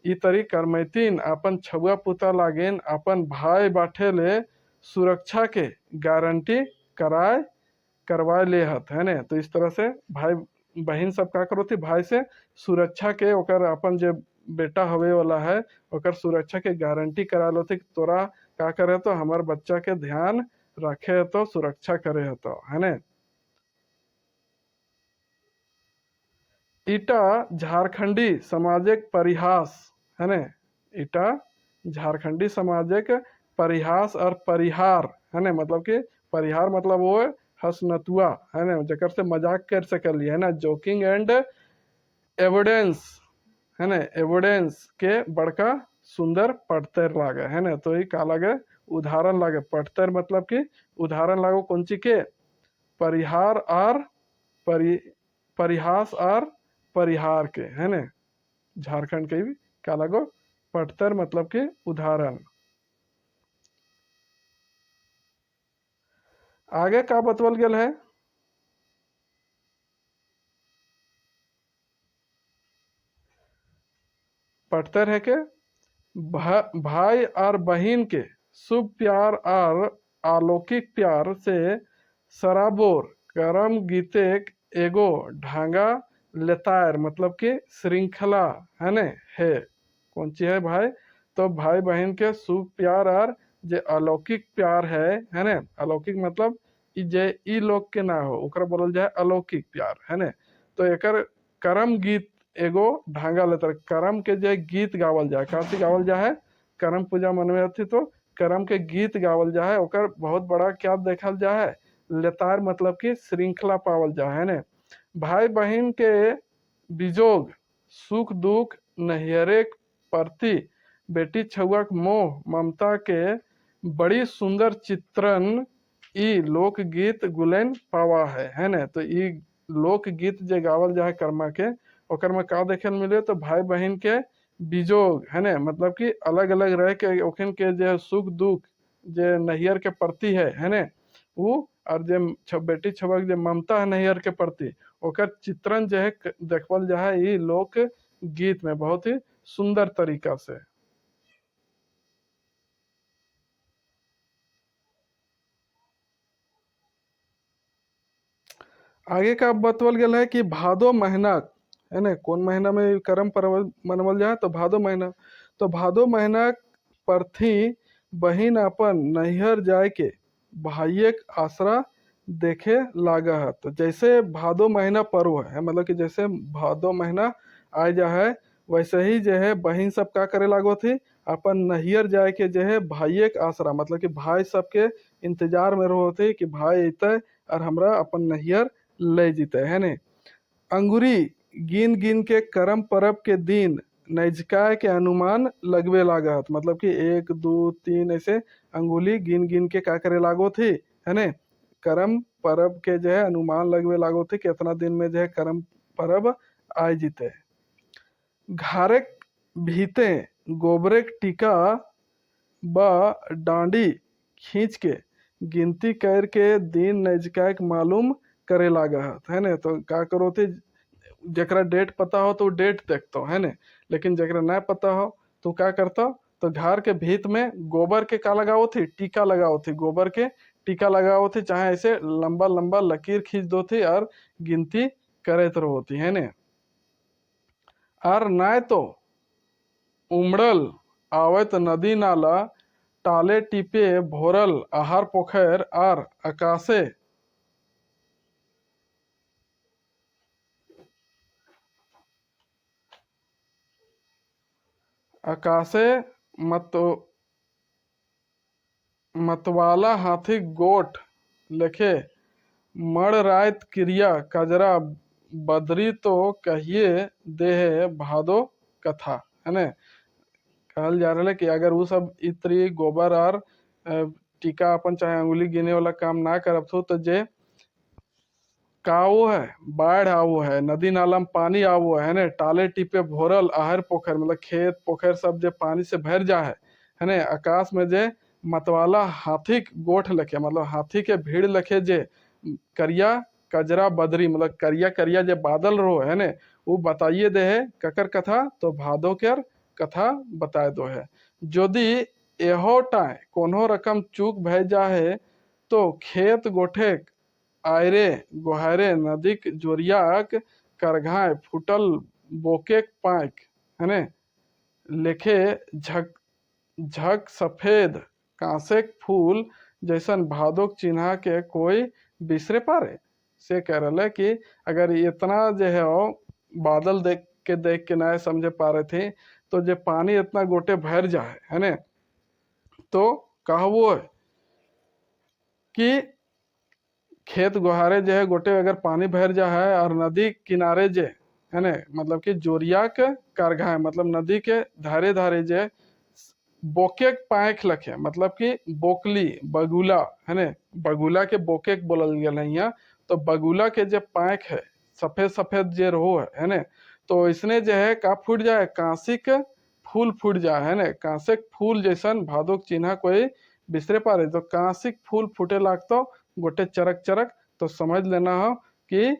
ई तरी करमैतिन अपन छुआ पुता लागिन अपन भाई बाठे ले सुरक्षा के गारंटी करवाए ले हत है ने। तो इस तरह से भाई बहन सब का करो थी, भाई से सुरक्षा के ओकर अपन जो बेटा हवे वाला है ओकर सुरक्षा के गारंटी करा लो थी, तोरा का करे तो हमार बच्चा के ध्यान रखे तो सुरक्षा करे तो है ने। ईटा झारखंडी समाजिक परिहास है ने, ईटा झारखंडी समाजिक परिहास और परिहार है ने, मतलब कि परिहार मतलब वो हंसनतुआ है ना, जकर से मजाक कर सकल है ना, जोकिंग एंड एविडेंस है ना, एविडेंस के बड़का सुंदर पढ़तर लागे है ना। तो ये का लागे, उदाहरण लागे। पढ़तर मतलब कि उदाहरण लागो कौन ची के, परिहार और परिहास और परिहार के है ना, झारखंड के भी का लागो पढ़तर मतलब के उदाहरण। आगे का बतवल गेल है, पढ़तर है के भाई और बहन के शुभ प्यार और अलौकिक प्यार से सराबोर करम गीतेक एगो ढांगा लेतार, मतलब कि श्रृंखला है ने है। कौन सी है भाई, तो भाई बहन के शुभ प्यार और जे अलौकिक प्यार है ने, अलौकिक मतलब जे ई लोग के ना हो ओकरा बोलल जाए अलौकिक प्यार है ने। तो एकर करम गीत एगो ढांगा लेतर, करम के जे गीत गावल जाए, काफी गावल जाए, करम पूजा मनवे थी तो करम के गीत गावल जाए, ओकर बहुत बड़ा क्या देखल जाए, लेतार मतलब कि श्रृंखला पावल जाए ने। भाई बहन के बिजोग सुख दुख नहियरे प्रति बेटी छुआ मोह ममता के बड़ी सुंदर चित्रण ई लोकगीत गुलेन पावा है ने। तो ई लोकगीत जे गावल जाए कर्मा के, ओकर में का देखे मिले, तो भाई बहन के बिजोग है ने, मतलब कि अलग अलग रह के ओखन के जे सुख दुख जे नैहर के प्रति है ने, वो और जे बेटी छुआ जे ममता है नैहर के प्रति, ओकर चित्रण जो है देखल जाए ई लोक गीत में बहुत ही सुंदर तरीका से। आगे का बतवल गेल है कि भादो महीना है ना, कौन महीना में करम पर्व मनवल जाए, तो भादो महीना। तो भादो महीना परथी बहिन अपन नैहर जाए के भाइयक आसरा देखे लागा है। तो जैसे भादो महीना पर्व है, मतलब कि जैसे भादो महीना आ जा है, वैसे ही जो है बहिन सब का करे लागो थी, अपन नैहर जाए के जो है भाइयक आसरा, मतलब कि भाई सबके इंतजार में रहो थे कि भाई अतः और हमरा अपन नैहर ले जीते है ने। अंगुरी गिन गिन के करम परब के दिन नैजका के अनुमान लगवे लागत, मतलब कि 1 2 3 ऐसे अंगुली गिन गिन के का करे लागो थी है ने, करम परब के जो है अनुमान लगवे लागो थे कितना दिन में जो है करम परब आए जीते। घारेक भीते गोबरेक टीका ब डांडी खींच के गिनती करके दिन नजका के मालूम करे लागा है ने। तो का करो थे, जकरा डेट पता हो तो डेट देखतो है ने, लेकिन जकरा ना पता हो तो का करता, तो घर के भीत में गोबर के का लगाओ थी, टीका लगाओ थी, गोबर के टीका लगाओ थी, चाहे ऐसे लंबा लंबा लकीर खींच दो थी और गिनती करत रहो थी है ने। और ना तो उमड़ल आवत नदी नाला टाले टिपे भोरल आहार पोखर और आकाशे मत मतवाला हाथी गोठ लेखे मड़ रात क्रिया कजरा बदरी तो कहिए देह भादो कथा है ने। कहल जा रहा है कि अगर वो सब इत्री गोबर और टीका अपन चाहे अंगुली गिने वाला काम ना करब थो, तो जे कावो है बाढ़ आवो है, नदी नाला में पानी आवो है ने, टाले टिपे भोरल आहर पोखर मतलब खेत पोखर सब जे पानी से भर जा है ने। आकाश में जे मतवाला हाथी गोठ लखे, मतलब हाथी के भीड़ लखे जे करिया कजरा बदरी, मतलब करिया करिया जे बादल रो है ने, वो बताइए दे है ककर कथा, तो भादो कर कथा बताए दो है। यदि एहो टाए कोनो रकम चूक भय जा है, तो खेत गोठे आयरे गोहारे नदीक जोरियाक करघाय फुटल बोके पाइक है ने, लेखे झक झक सफेद कांसे फूल जैसन भादोक चिन्हा के कोई बिसरे पारे। से कह रहा है कि अगर इतना जो है बादल देख के ना समझे पा रहे थे। तो जे पानी इतना गोटे भर जाए है ने, तो कहा वो है कि खेत गुहारे जो है गोटे अगर पानी भर जा है और नदी किनारे जे है ने, मतलब कि जोरिया के कारघा है, मतलब नदी के धारे धारे जे बोके पाँख लखे, मतलब कि बोकली बगुला है ने, बगुला के बोके बोलल गया है यहाँ। तो बगुला के जो पाँख है सफेद सफेद जे रहो है ने, तो इसने जो है का फूट जाए कांसी के फूल फूट जाए है ने, कांसे के फूल जैसन भादुक चिन्ह कोई बिसरे पारे। तो कांसी के फूल फूटे लागतो गोटे चरक चरक, तो समझ लेना हो कि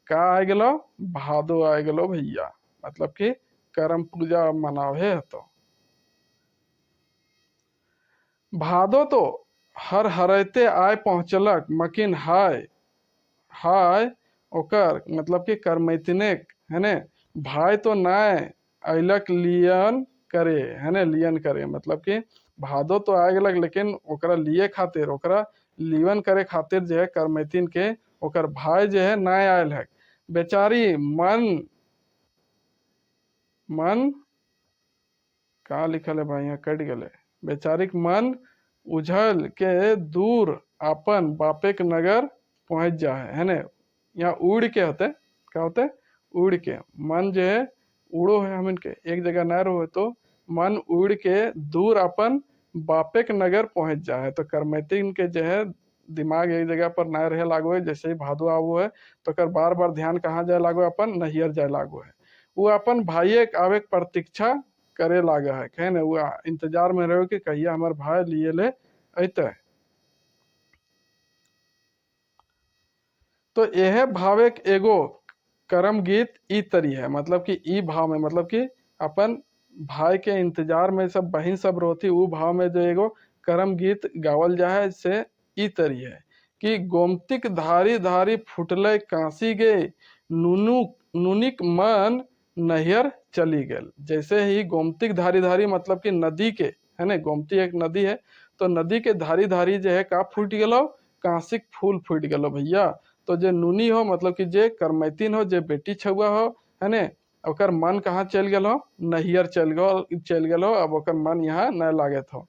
का आ गलो भादो आ गलो भैया, मतलब कि करम पूजा मनावे है। तो भादो तो हर हरैते आय पहुँचलक, मकिन हाय हाय ओकर मतलब कि करमैतिने है ने, भाई तो नाय अइलक लियन करे है ने, लियन करे मतलब कि भादो तो आ गेलक लेकिन ओकरा लिए खातिर, ओकरा लिवन करे खातिर जो है करमैतिन के ओकर भाई जो है नाय आयल है। बेचारी मन मन कहाँ लिखल है भाई, यहाँ कट गए। बेचारिक मन उझल के दूर अपन बापे के नगर पहुंच जा है ने, यहाँ उड़ के होते क्या होते, उड़ के मन जो है उड़ो है, हम इनके एक जगह न रहो, तो मन उड़ के दूर अपन बापे के नगर पहुंच जा है। तो करमैतिन के जो है दिमाग एक जगह पर न रहे लागो है, जैसे ही भादो आवो है तो कर बार बार ध्यान कहाँ जाए लागो है, अपन नैहर जाए लागो है। वो अपन भाइये के आवे के प्रतीक्षा करे लागा है, कहे ना वो इंतजार में रहो कि कहिया हमार भाई लिए ले अते। तो यह भाव एक एगो करम गीत ई तरी है, मतलब कि ई भाव में, मतलब कि अपन भाई के इंतजार में सब बहन सब रोती, उ भाव में जो एगो करम गीत गावल जा है से ई तरी है कि गोमतिक धारी धारी फुटले कांसी गे, नुनु नुनिक मन नहियर चली गेल। जैसे ही गोमतिक धारी धारी मतलब कि नदी के है ना, गोमती एक नदी है, तो नदी के धारी धारी जो है का फूट गेलो, कांसिक फूल फूट गेलो भैया। तो जे नुनी हो मतलब कि जे करमैतिन हो, जे बेटी छुआ हो है ने, ओकर मन कहाँ चल गल हो, नहियर चल गल हो, अब ओकर मन यहाँ न लागत हो।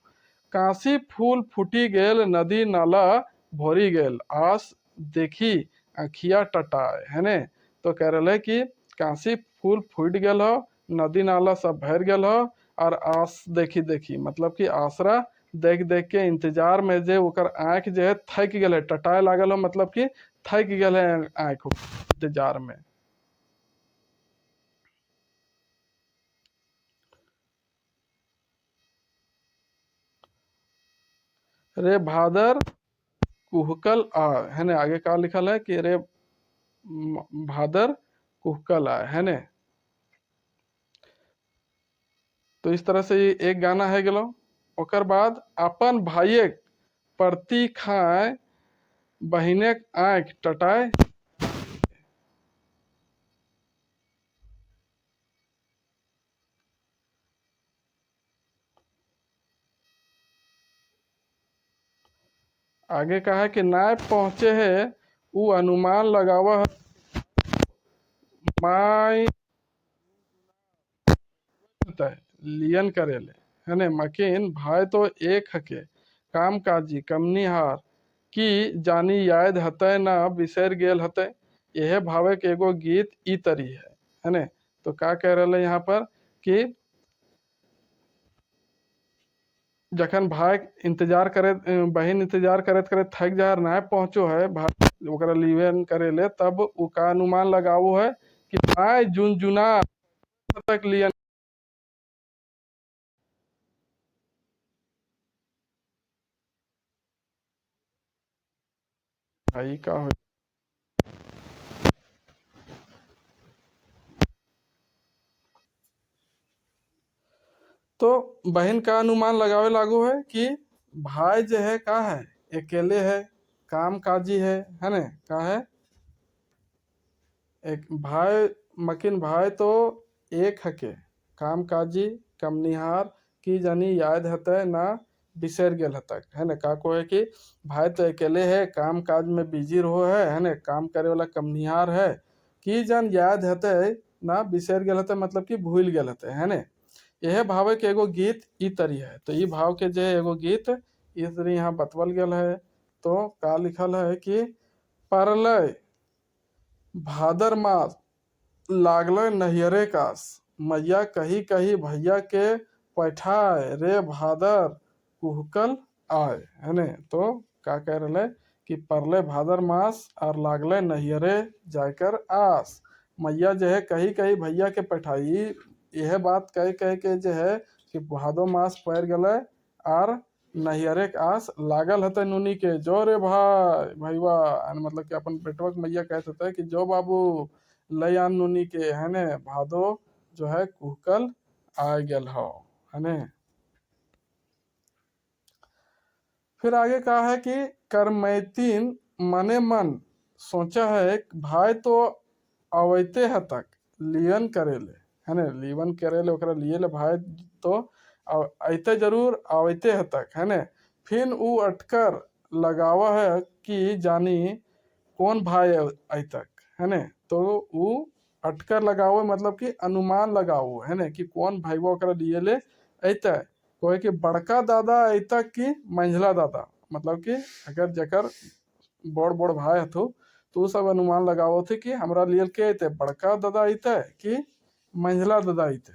कांसी फूल फूटी गेल, नदी नाला भोरी गेल, आस देखी अखिया टटाए है ने। तो कह रहे कि कांसी फूल फूट गेल हो, नदी नाला सब भर गेल हो, और आस देखी देखी मतलब कि आसरा देख देख के इंतजार में जे ओकर आँख जो है थक गल है, टटाए लागल हो मतलब कि थक गल है आँख इंतजार में। रे भादर कुहकल आ है ने, आगे का लिखल है कि रे भादर कुहकल आ है ने। तो इस तरह से ये एक गाना है गेलो। ओकर बाद अपन भाइये प्रति खाए बहिने आँख टटाए। आगे का है कि नाय पहुंचे है उ अनुमान लगावा है, माई लियन करेले है ने, मकिन भाई तो एक हके काम काजी कमनिहार की जानी याद हतय ना बिसर गेल हतय। यह भावे के एगो गीत ई तरी है ने। तो का कह रहे यहाँ पर कि जखन भाई इंतजार करे, बहन इंतजार करत करत थक जा ना पहुंचो है भाई ओकरा लिवेन करे ले, तब उ का अनुमान लगावो है कि भाई जुन जुना तक लियन भाई का हो। तो बहन का अनुमान लगावे लागू है कि भाई जो है का है अकेले है, काम काजी है ने, का है एक भाई, मकिन भाई तो एक हके काम काजी कमनिहार की जानी याद हतय ना बिसर गेल हतक है ने। का को है कि भाई तो अकेले है, काम काज में बिजी रहो है ने, काम करे वाला कमनिहार है, की जान याद हतय ना बिसर गेल हते मतलब कि भूल गेल हते, है ने। यह भाव के एगो गीत ई तरी है। तो ई भाव के जे एगो गीत ई तरी यहाँ बतवल गेल है। तो का लिखल है कि परलय भादर मास लागल नहियरे कास, मैया कही कही भैया के पैठाए रे भादर कुहकल आए, है ने। तो का कह रहे कि परले भादर मास और लागले नहियरे जाकर आस, मैया जो है कही कही भैया के पैठाई, यह बात कह कह के जो है कि भादो मास पड़ गए और नहियरे के आस लागल हते नुनी के, जो रे भाई भैया, मतलब कि अपन बेटवा के मैया कहते थे कि जो बाबू लय आन नुनी के, है ने, भादो जो है कुहकल आ गेल हो, है ने। फिर आगे कहा है कि करमैतीन मने मन सोचा है भाई तो अवैते है तक लियन करेले, है ने, लीवन करेले ओकरा लिए ले भाई तो अते जरूर अवैते है तक, है ने। फिर उ अटकर लगावा है कि जानी कौन भाई अय तक, है ने। तो उ अटकर लगाओ मतलब कि अनुमान लगाओ, है ने, कि कौन भाई ओकरा लिए ले अते। कोई कि बड़का दादा अतक कि मंझला दादा, मतलब कि अगर जकर बड़ बड़ भाई हथु तो सब अनुमान लगाओ थे कि हमरा लिए के अते बड़का दादा अते कि मंझला दादा अते,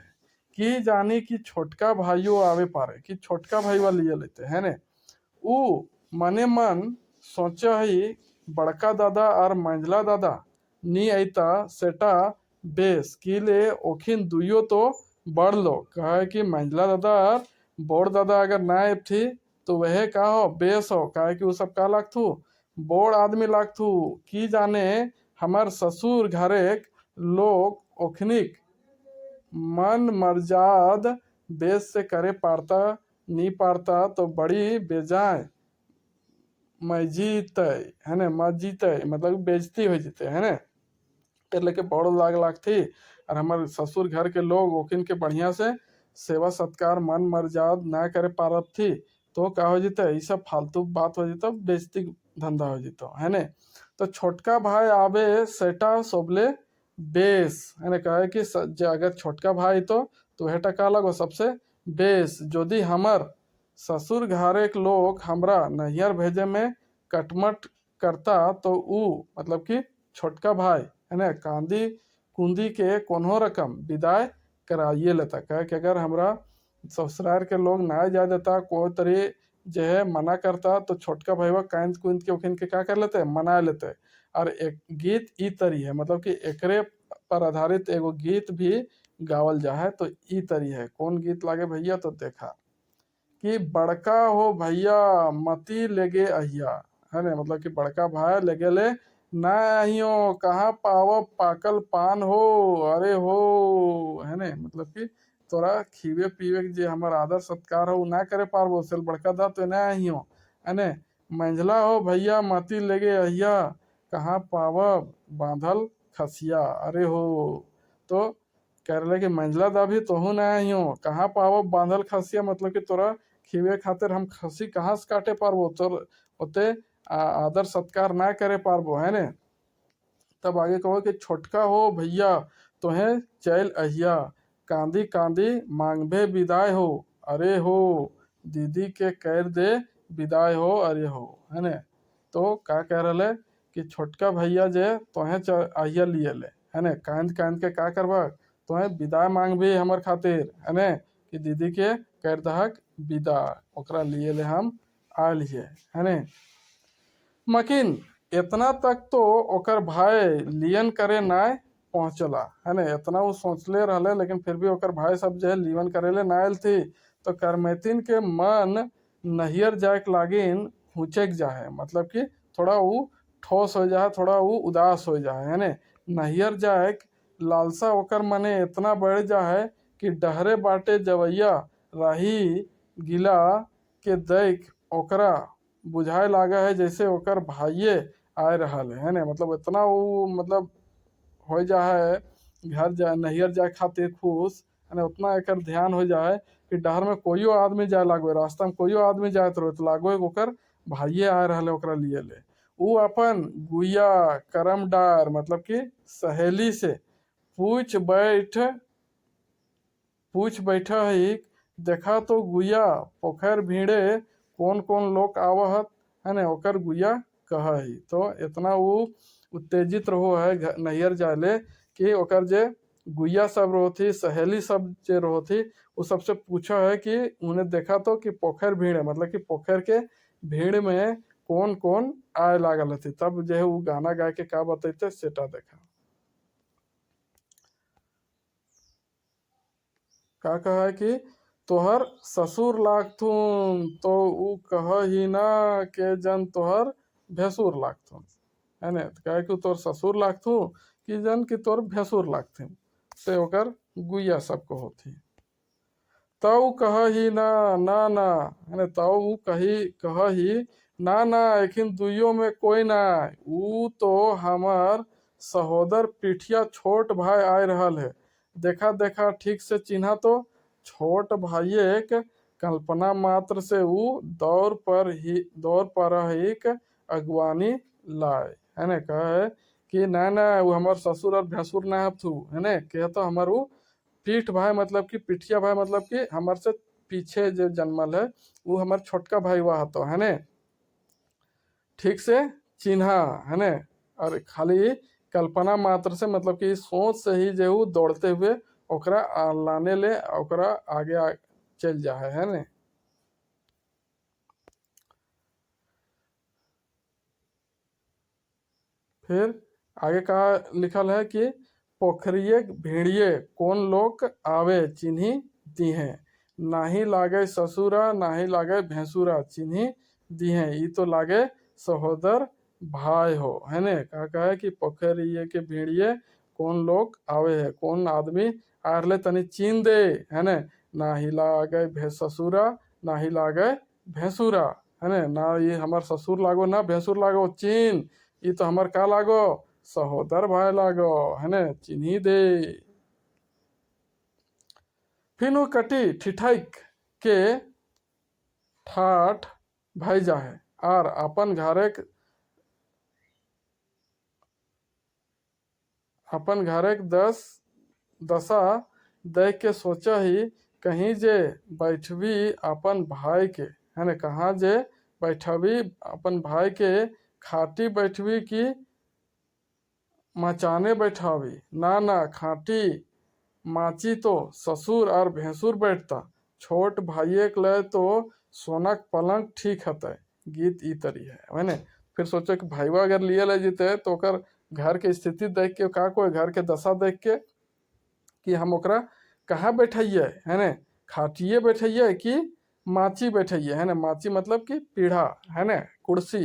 कि जानी कि छोटका भाइयों आवे पारे कि छोटका भाईवा लिए लेते, है ने। उ मने मन सोचा ही बड़का दादा और मंझला दादा नी अता सेटा बेस की ले ओखिन दुइयो तो बढ़ लो, कहे कि मंझला दादा और बोड़ दादा अगर ना थी तो वह का हो बेस हो, कहे कि वो सब का लागथू बोड़ आदमी लागथू, की जाने हमार ससुर घरे लोग ओखनिक मन मर्जाद बेस से करे पारता नी पारता तो बड़ी बेजाय मैं जीते, है ने, मत जीते मतलब बेजती हो जीते, है ने। कर लेके बड़ लाग थी और हमारे ससुर घर के लोग ओकिन के बढ़िया से सेवा सत्कार मन मर्याद ना करे पारत थी तो का हो जीते, ये सब फालतू बात हो जीतो, बेइज्जती धंधा हो जीतो, है ने। तो छोटका भाई आवे सेटा सोबले बेस, है ने, कहे कि अगर छोटका भाई तो हेटा का लगो सबसे बेस, यदि हमर ससुर घरे के लोग हमरा नैहर भेजे में कटमट करता तो उ मतलब कि छोटका भाई, है ना, कांदी कुंदी के कोनो रकम विदाई कराइए लेता, कहे कि अगर हमरा ससुराल के लोग ना जा देता कोई तरी जो है मना करता तो छोटका भाईवा कांद कुंद के ओखिन के क्या कर लेते मना लेते। और एक गीत ई तरी है मतलब कि एकरे पर आधारित एगो गीत भी गावल जा है। तो ई तरी है, कौन गीत लागे भैया, तो देखा कि बड़का हो भैया मती लेगे अहिया, है ना, मतलब कि बड़का भाई लेगे ले ना अहियो कहाँ पाव पाकल पान हो, अरे हो, है ने, मतलब कि तोरा खीवे पीवे के जे हमार आदर सत्कार हो ना करे पारबो सेल बड़का दा तो ना अहियो, है ने। मंझला हो भैया मती लेगे अहिया कहाँ पाव बांधल खसिया, अरे हो। तो कह रहे कि मंझला दा भी तोहू ना अहियो कहाँ पाव बांधल खसिया, मतलब कि तोरा खीवे खातिर हम खसी कहाँ से काटे पारबो, तोर ओते आदर सत्कार ना करे पारबो, है ने। तब आगे कहो कि छोटका हो भैया तोहे चैल अहिया कांदी कांदी मांगभे विदाई हो, अरे हो, दीदी के कर दे विदाई हो, अरे हो, है ने। तो का कह रहे कि छोटका भैया जे तोहे अहिया लिए ले, है ने, कांद कांद के का करबा तोहे विदाई मांग भी हमर खातिर, है ने, कि दीदी के कर दहक विदा ओकरा लिए ले हम आयल हिए, है ने। मकिन इतना तक तो ओकर भाई लियन करे ना पहुंचला, है ना, इतना वो सोचले रहले लेकिन फिर भी ओकर भाई सब जो है लियन करे ले ना आयल थी। तो करमैतिन के मन नहियर जाए के लागिन हुचेक जाए, मतलब कि थोड़ा वो ठोस हो जाए, थोड़ा वो उदास हो जाए, है ने। नहियर जाए लालसा ओकर मने इतना बढ़ जाए कि डहरे बाटे जवैया राही गिला के देख ओकरा बुझाए लागा है जैसे ओकर भाइये आए रहल है ने, मतलब इतना वो मतलब हो जाए घर जाए नैहर जाए खातिर खुश, है ना, उतना एकर ध्यान हो जाए कि डहर में कोई आदमी जाए लागो, रास्ता में कोई आदमी जाए तो लागो ओकर भाइये आए रहले ओकरा लिए ले। वो अपन गुइया करम डार मतलब कि सहेली से पूछ बैठा ही, देखा तो गुया पोखर भीड़े कौन कौन लोग आवहत, है ना, ओकर गुया कहा ही। तो इतना वो उत्तेजित रहो है नैहर जाले कि ओकर जे गुया सब रहो थी, सहेली सब जे रहो थी, वो सबसे पूछा है कि उन्हें देखा तो कि पोखर भीड़ है, मतलब कि पोखर के भीड़ में कौन कौन आए लागल थी। तब जो है वो गाना गा के का बतैते सेटा देखा। का कहा है कि तोहर ससुर लागथुन, तो ऊ कह ही ना के जन तोहर भैंसुर लागथुन, है ना। तो कहे कि तोर ससुर लागथू कि जन कि तोर भैंसुर लागथिन, से ओकर गुया सबको होती। तऊ कह ही ना ना ना, है ना, तऊ कह ही ना ना, एखिन दुइयों में कोई ना, ऊ तो हमार सहोदर पिठिया छोट भाई आए रहल है। देखा देखा ठीक से चिन्हा तो छोट भाई एक कल्पना मात्र से ऊ दौर पर एक अगवानी लाए, है ना। कहे कि ना ना वो हमार ससुर और भैंसुर ना थू, है ना। कह तो हमार वो पीठ भाई मतलब कि पिठिया भाई मतलब कि हमार से पीछे जो जन्मल है वो हमार छोटका भाई हुआ तो, है ना। ठीक से चिन्हा, है ना। और खाली कल्पना मात्र से मतलब कि सोच से ही जो दौड़ते हुए ओकरा लाने ले ओकरा आगे चल जा है ना। फिर आगे कहा लिखल है कि पोखरिए भेड़िए कौन लोग आवे चिन्ही दी हैं, नाही लागे ससुरा नाही लागे भैंसुरा चिन्ही दी हैं, ये तो लागे सहोदर भाई हो, है ने। कहा है कि पोखरिए के भेड़िए कौन लोग आवे है, कौन आदमी आरले तनी चीन दे, है ने। नाही लागे ससुरा नाही लागे भैंसुरा, है ने। ना ये हमार ससुर लागो ना भैंसुर लागो, चीन ये तो हमार का लागो सहोदर भाई लागो, है ना, चिन्ही दे। फिर वो कटी ठिठाइक के ठाठ भाई जा है और अपन घरे दशा देख के सोचा ही कहीं जे बैठवी अपन भाई के, है ना, कहाँ जे बैठवी अपन भाई के खाटी बैठवी की मचाने बैठावी, ना ना खाटी माची तो ससुर और भैंसुर बैठता, छोट भाइये के लिए तो सोनक पलंग ठीक हते। गीत ई तरी है ना। फिर सोचो कि भाईवा अगर लिए ले जीते तो ओकर घर के स्थिति देख के का कोई घर के दशा देख के कि हम ओकरा कहाँ बैठिए, है ना, खाटिए बैठिए कि माची बैठिए, है ना। माची मतलब कि पीढ़ा, है ना, कुर्सी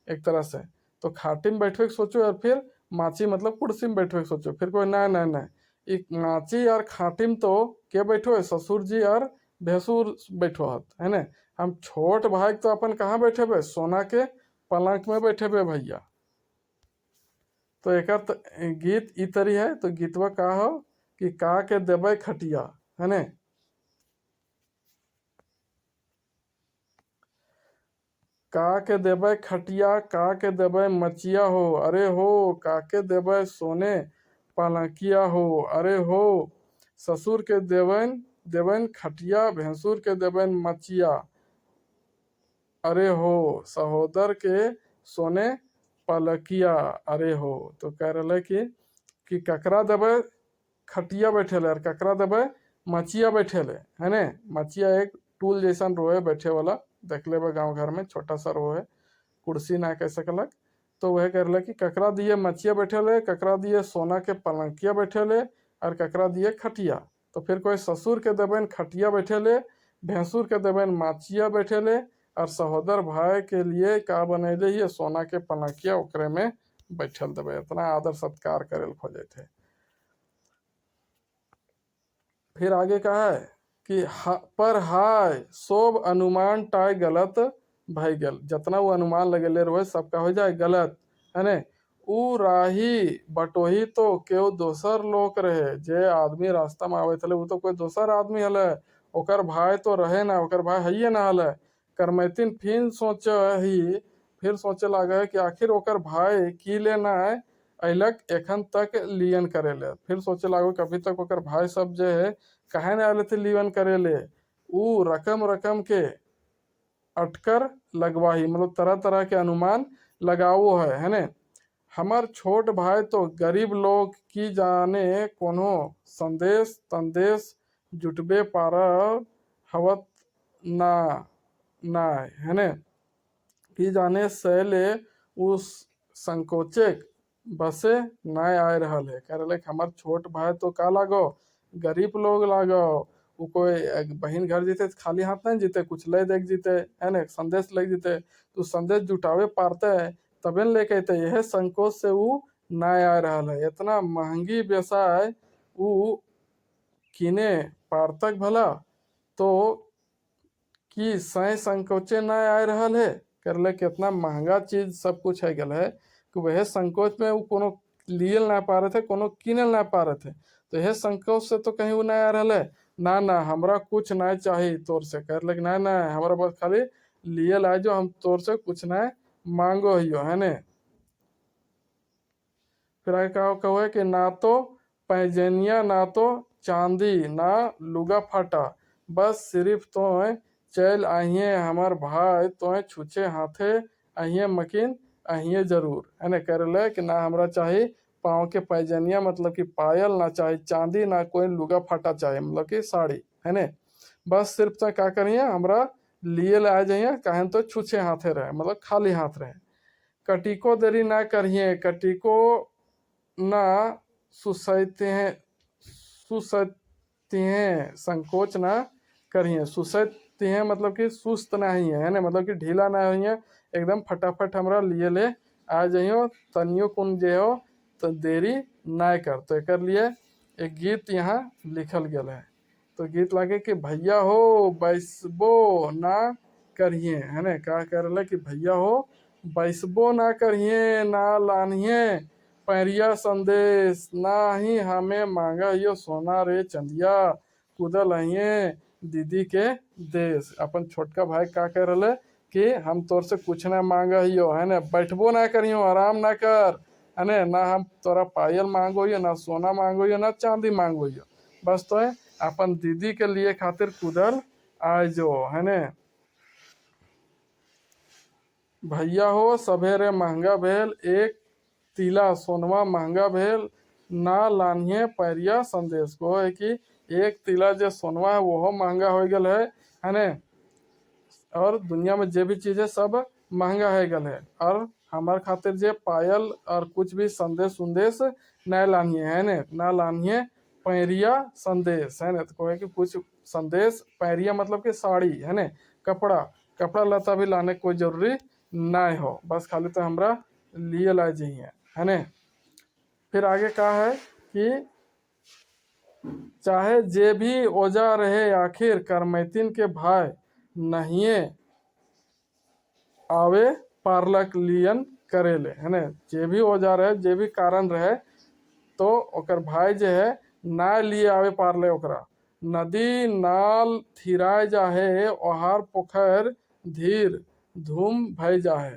एक तरह से। तो खाटी में बैठे के सोचो और फिर माची मतलब कुर्सी में बैठे के सोचो। फिर कोई ना ना ना, एक माची और खाटी में तो के बैठो है ससुर जी और भैंसुर बैठो हत, है ना। हम छोट भाई तो अपन कहाँ बैठे बे सोना के पलंग में बैठे बे भैया। तो एक गीत ई तरी है। तो गीतवा का हो कि का के देवे खटिया, है ने। का के देवे खटिया का के देवे मचिया हो, अरे हो का के देवे सोने पालकिया हो, अरे हो ससुर के देवन देवन खटिया भैंसुर के देवन मचिया, अरे हो सहोदर के सोने पलकिया, अरे हो। तो कह रहे कि ककरा देवे खटिया बैठे और ककरा देवे मचिया बैठे, है ने। मचिया एक टूल जैसन रोए बैठे वाला, देख ले गाँव घर में छोटा सा रोए, कुर्सी ना कह सकलक। तो वह कह कि ककरा दिए मचिया बैठे ककरा दिए सोना के पलंकिया बैठे और ककरा दिए खटिया। तो फिर कोई ससुर के देवेन खटिया बैठे भैंसुर के देवेन माचिया बैठे और सहोदर भाई के लिए का बनैले ही सोना के पलंकिया ओकरे में बैठल देवे। इतना आदर सत्कार करे खोजे थे। फिर आगे कहा है कि पर हाय सोब अनुमान टाय गलत भाई गल, जितना वो अनुमान लगेले रहे सबका हो जाए गलत, है ने। ऊ राही बटोही तो केव दोसर लोग रहे, जे आदमी रास्ता में आवे थे वो तो कोई दोसर आदमी हले, ओकर भाई तो रहे ना, ओकर भाई है ना हले। करमैतिन फिर सोचे लागे कि आखिर ओकर भाई की लेना है अइलक एखन तक लियन करेले। फिर सोचे लागो कि अभी तक ओकर भाई सब जे है काहे न आले थे लियन करेले। ऊ रकम रकम के अटकर लगवाही, मतलब तरह तरह के अनुमान लगाओ है ने। हमर छोट भाई तो गरीब लोग की जाने कोनो संदेश तंदेश जुटबे पारब हवत ना नाय है ने। की जाने सैले उस संकोचे बसे नाय आए रहल है। कह रहे हमार छोट भाई तो का लागो गरीब लोग लागो। वो कोई बहन घर जीते तो खाली हाथ नहीं जीते, कुछ ले देख जीते है ना, संदेश ले जीते तो संदेश जुटावे पारते है तबे न लेके अते। यह संकोच से वो ना आ रहल है। इतना महंगी व्यवसाय वो किने पारतक भला तो कि सै संकोचे ना आ रहल है। कर ले कितना महंगा चीज सब कुछ है गल है कि वह संकोच में वो कोनो लियल ना पा रहे थे, कोनो किनल ना पा रहे थे। तो यह संकोच से तो कहीं वो ना आ रहा है। ना ना हमरा कुछ ना चाहिए तोर से। कर ले ना ना हमारा बस खाली लियल आए जो हम तोर से कुछ ना मांगो हियो है ने। फिर आगे कहो है कि ना तो पैजनिया ना तो चांदी ना लुगा फाटा, बस सिर्फ तो चल आइए हमार भाई तो छुछे हाथे आइए मकीन आइए जरूर है ना। कर ले कि ना हमरा चाहिए पाँव के पैजनिया मतलब कि पायल, ना चाहिए चांदी, ना कोई लुगा फाटा चाहिए मतलब कि साड़ी है ने। बस सिर्फ तो क्या करिए हमरा लिए आ जाइए कहें तो छुछे हाथे रहे मतलब खाली हाथ रहे। कटिको देरी ना करिए, कटिको ना सुसैते हैं सुसैते हैं संकोच ना करिए। सुसैते हैं मतलब कि सुस्त ना ही है ना, मतलब कि ढीला ना हुई है, एकदम फटाफट हमरा लिए ले आ जाइयो तनियो कुन जे हो तो देरी ना कर। तो एक लिए एक गीत यहाँ लिखल गया है। तो गीत लगे कि भैया हो बैसबो ना करिए है ना। क्या कर रहे कि भैया हो बैसबो ना करिए, ना लानिए पैरिया संदेश, ना ही हमें मांगा यो सोना रे चंदिया, कुदल हिए दीदी के देश। अपन छोटका भाई का कह रहे कि हम तोर से कुछ ना मांगा हियो है ना, बैठबो ना करियो आराम ना कर है ना, ना हम तोरा पायल मांगो यो, ना सोना मांगो यो, ना चांदी मांगो यो, बस तो अपन दीदी के लिए खातिर कुदल आ जो है ने। भैया हो सवेरे महंगा भेल, एक तिला सोनवा महंगा भेल, ना लानिए पैरिया संदेश। को है कि एक तिला जो सोनवा है वो महंगा हो गल है ने। और दुनिया में जो भी चीज़ें सब महंगा है गल है। और हमार खातिर जे पायल और कुछ भी संदेश उन्देश न लानिए है ने, ना लानिए पैरिया संदेश है ना। तो कहे कि कुछ संदेश पैरिया मतलब कि साड़ी है ने, कपड़ा कपड़ा लता भी लाने कोई जरूरी ना हो, बस खाली तो हमरा लिए ला जाइए है ने। फिर आगे कहा है कि चाहे जे भी ओजा रहे आखिर करमैतिन के भाई नहीं आवे पारलक लियन करेले है ने। जे भी ओजा रहे जे भी कारण रहे तो ओकर भाई जे है ना लिए आवे पारले ओकरा। नदी नाल थिराय जाहे ओहार पोखर धीर धूम भय जाहे,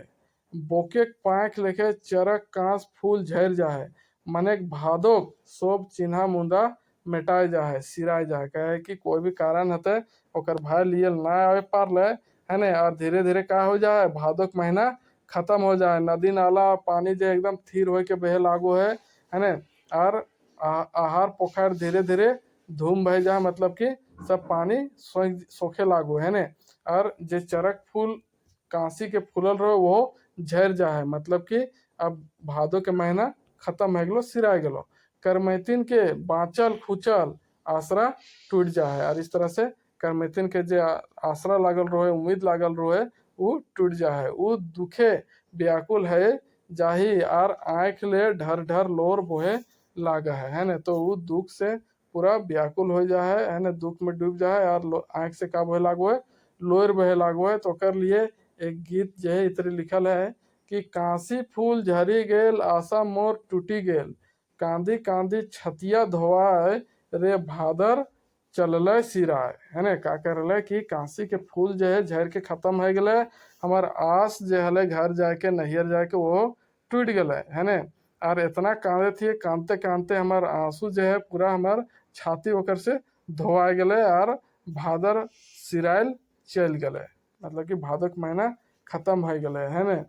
बोके पाँख लेके चरक कांस फूल झर जाहे, मने भादोक सोब चिन्हा मुंदा मिटाए जाहे सिराय जाहे। कहे कि कोई भी कारण हते ओकर भाई लिए ना आवे पारले है ने। और धीरे धीरे का हो जाए भादोक महीना खत्म हो जाए, नदी नाला पानी जो एकदम थीर हो के बहे लागू है ने। और आहार पोखर धीरे धीरे धूम बह जाए मतलब कि सब पानी सोखे लागू है ने। और जे चरक फूल कांसी के फूलल रहो वो झर जाए मतलब कि अब भादो के महीना खत्म है गलो सिरा गलो, करमैतिन के बाँचल खुचल आसरा टूट जाए। और इस तरह से करमैतिन के जे आसरा लागल रहे उम्मीद लागल रहे वो टूट जाए। वो दुखे व्याकुल है जाही और आँख ले ढर ढर लोर बोहे लागा है ना। तो वो दुख से पूरा व्याकुल हो जाए है ना, दुख में डूब जाए और आँख से का बहे लागो है लोर बहे लागो है। तो कर लिए एक गीत जो है इतने लिखल है कि कांसी फूल झरी गेल आशा मोर टूटी गेल, कांदी कांदी छतिया धोआए रे भादर चलल सिराय है ना। का कर रहे कि कांसी के फूल जो है झर के खत्म हो गए, हमार आस जो है घर जाके नैहर जाके वो टूट गए है ना। और इतना कांदे थे, कांदते कांदते हमार आंसू जो है पूरा हमार छाती होकर से धोआ गए और भादर सिराइल चल गए, मतलब कि भादो के महीना खत्म हो गए है न।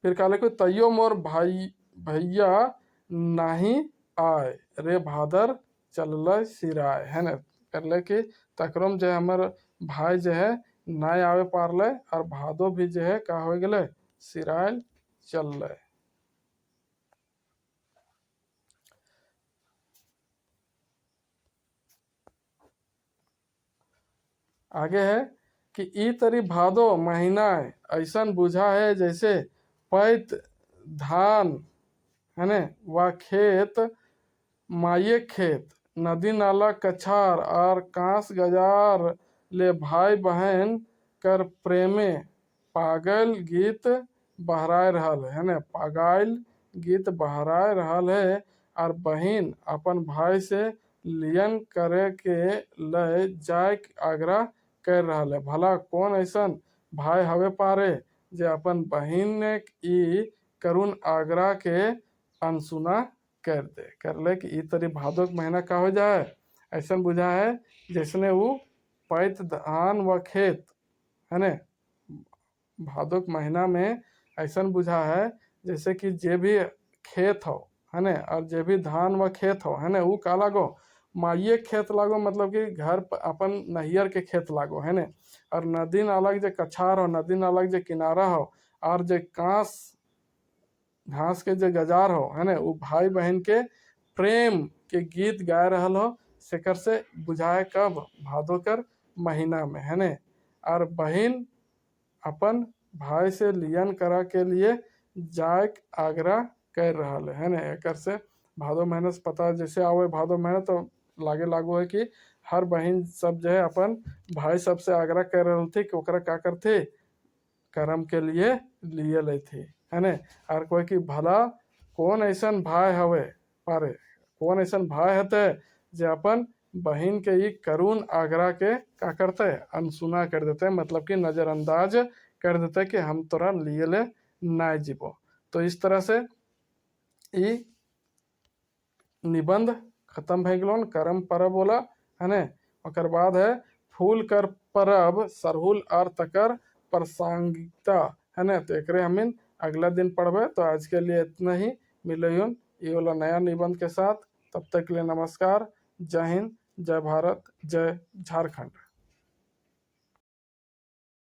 फिर कहले को तैयो मोर भाई भैया नहीं आए रे भादर चलल सिराय है न। करले कि तकरम जो है हमार भाई जो है नहीं आवे पारले और भादो भी जो है का हो गए सिराइल चल। आगे है कि ई तरी भादो महीना ऐसा बुझा है जैसे पैत धान है न व खेत माये खेत नदी नाला कछार और कांस गजार ले भाई बहन कर प्रेमे पागल गीत बहराए रहल है न। पागल गीत बहराए रहल है और बहन अपन भाई से लियन करे के ले जाय आग्रह कर रहल है। भला कौन ऐसा भाई हवे पारे जे अपन बहन ने ई करुण आग्रह के अनसुना कर दे। कर ले कि ई तरी भादो के महीना का हो जाए ऐसा बुझा है जैसने वो पैत धान व खेत है न। भादो के महीना में ऐसा बुझा है जैसे कि जे भी खेत हो है न और जे भी धान व खेत हो है न वो का लागो माइये खेत लागो, मतलब कि घर अपन नैयर के खेत लागो है न। और नदी नाला के जे कछार हो, नदी नाला के जे किनारा हो और जे कांस घास के जे गजार हो है न वो भाई बहन के प्रेम के गीत गाय रहल हो। सेकर से बुझाए कब भादो कर महीना में है न। और बहन अपन भाई से लियन करा के लिए जाय आग्रह कर रहल है न। एकर से भादो महीना से पता जैसे आवे भादो महीना तो लागे लागू है कि हर बहन सब जो है अपन भाई सबसे आग्रह कर रहे थे कि ओकरा का करते कर्म के लिए लेते है न। और कोई कि भला कौन ऐसा भाई हवे पारे, कौन ऐसा भाई हते जे अपन बहन के ही करुण आग्रह के का करते अनसुना कर देते, मतलब कि नजरअंदाज कर देते कि हम तोरा लिए ले ना जीवो। तो इस तरह से ई निबंध खत्म भे गलोन। करम परब बोला है न। ओकर बाद है फूल कर परब सरहुल और तकर प्रासंगिकता है न। तो एकरे हमिन अगला दिन पढ़बे। तो आज के लिए इतना ही, मिले ये वाला नया निबंध के साथ। तब तक के लिए नमस्कार, जय हिंद, जय भारत, जय झारखंड।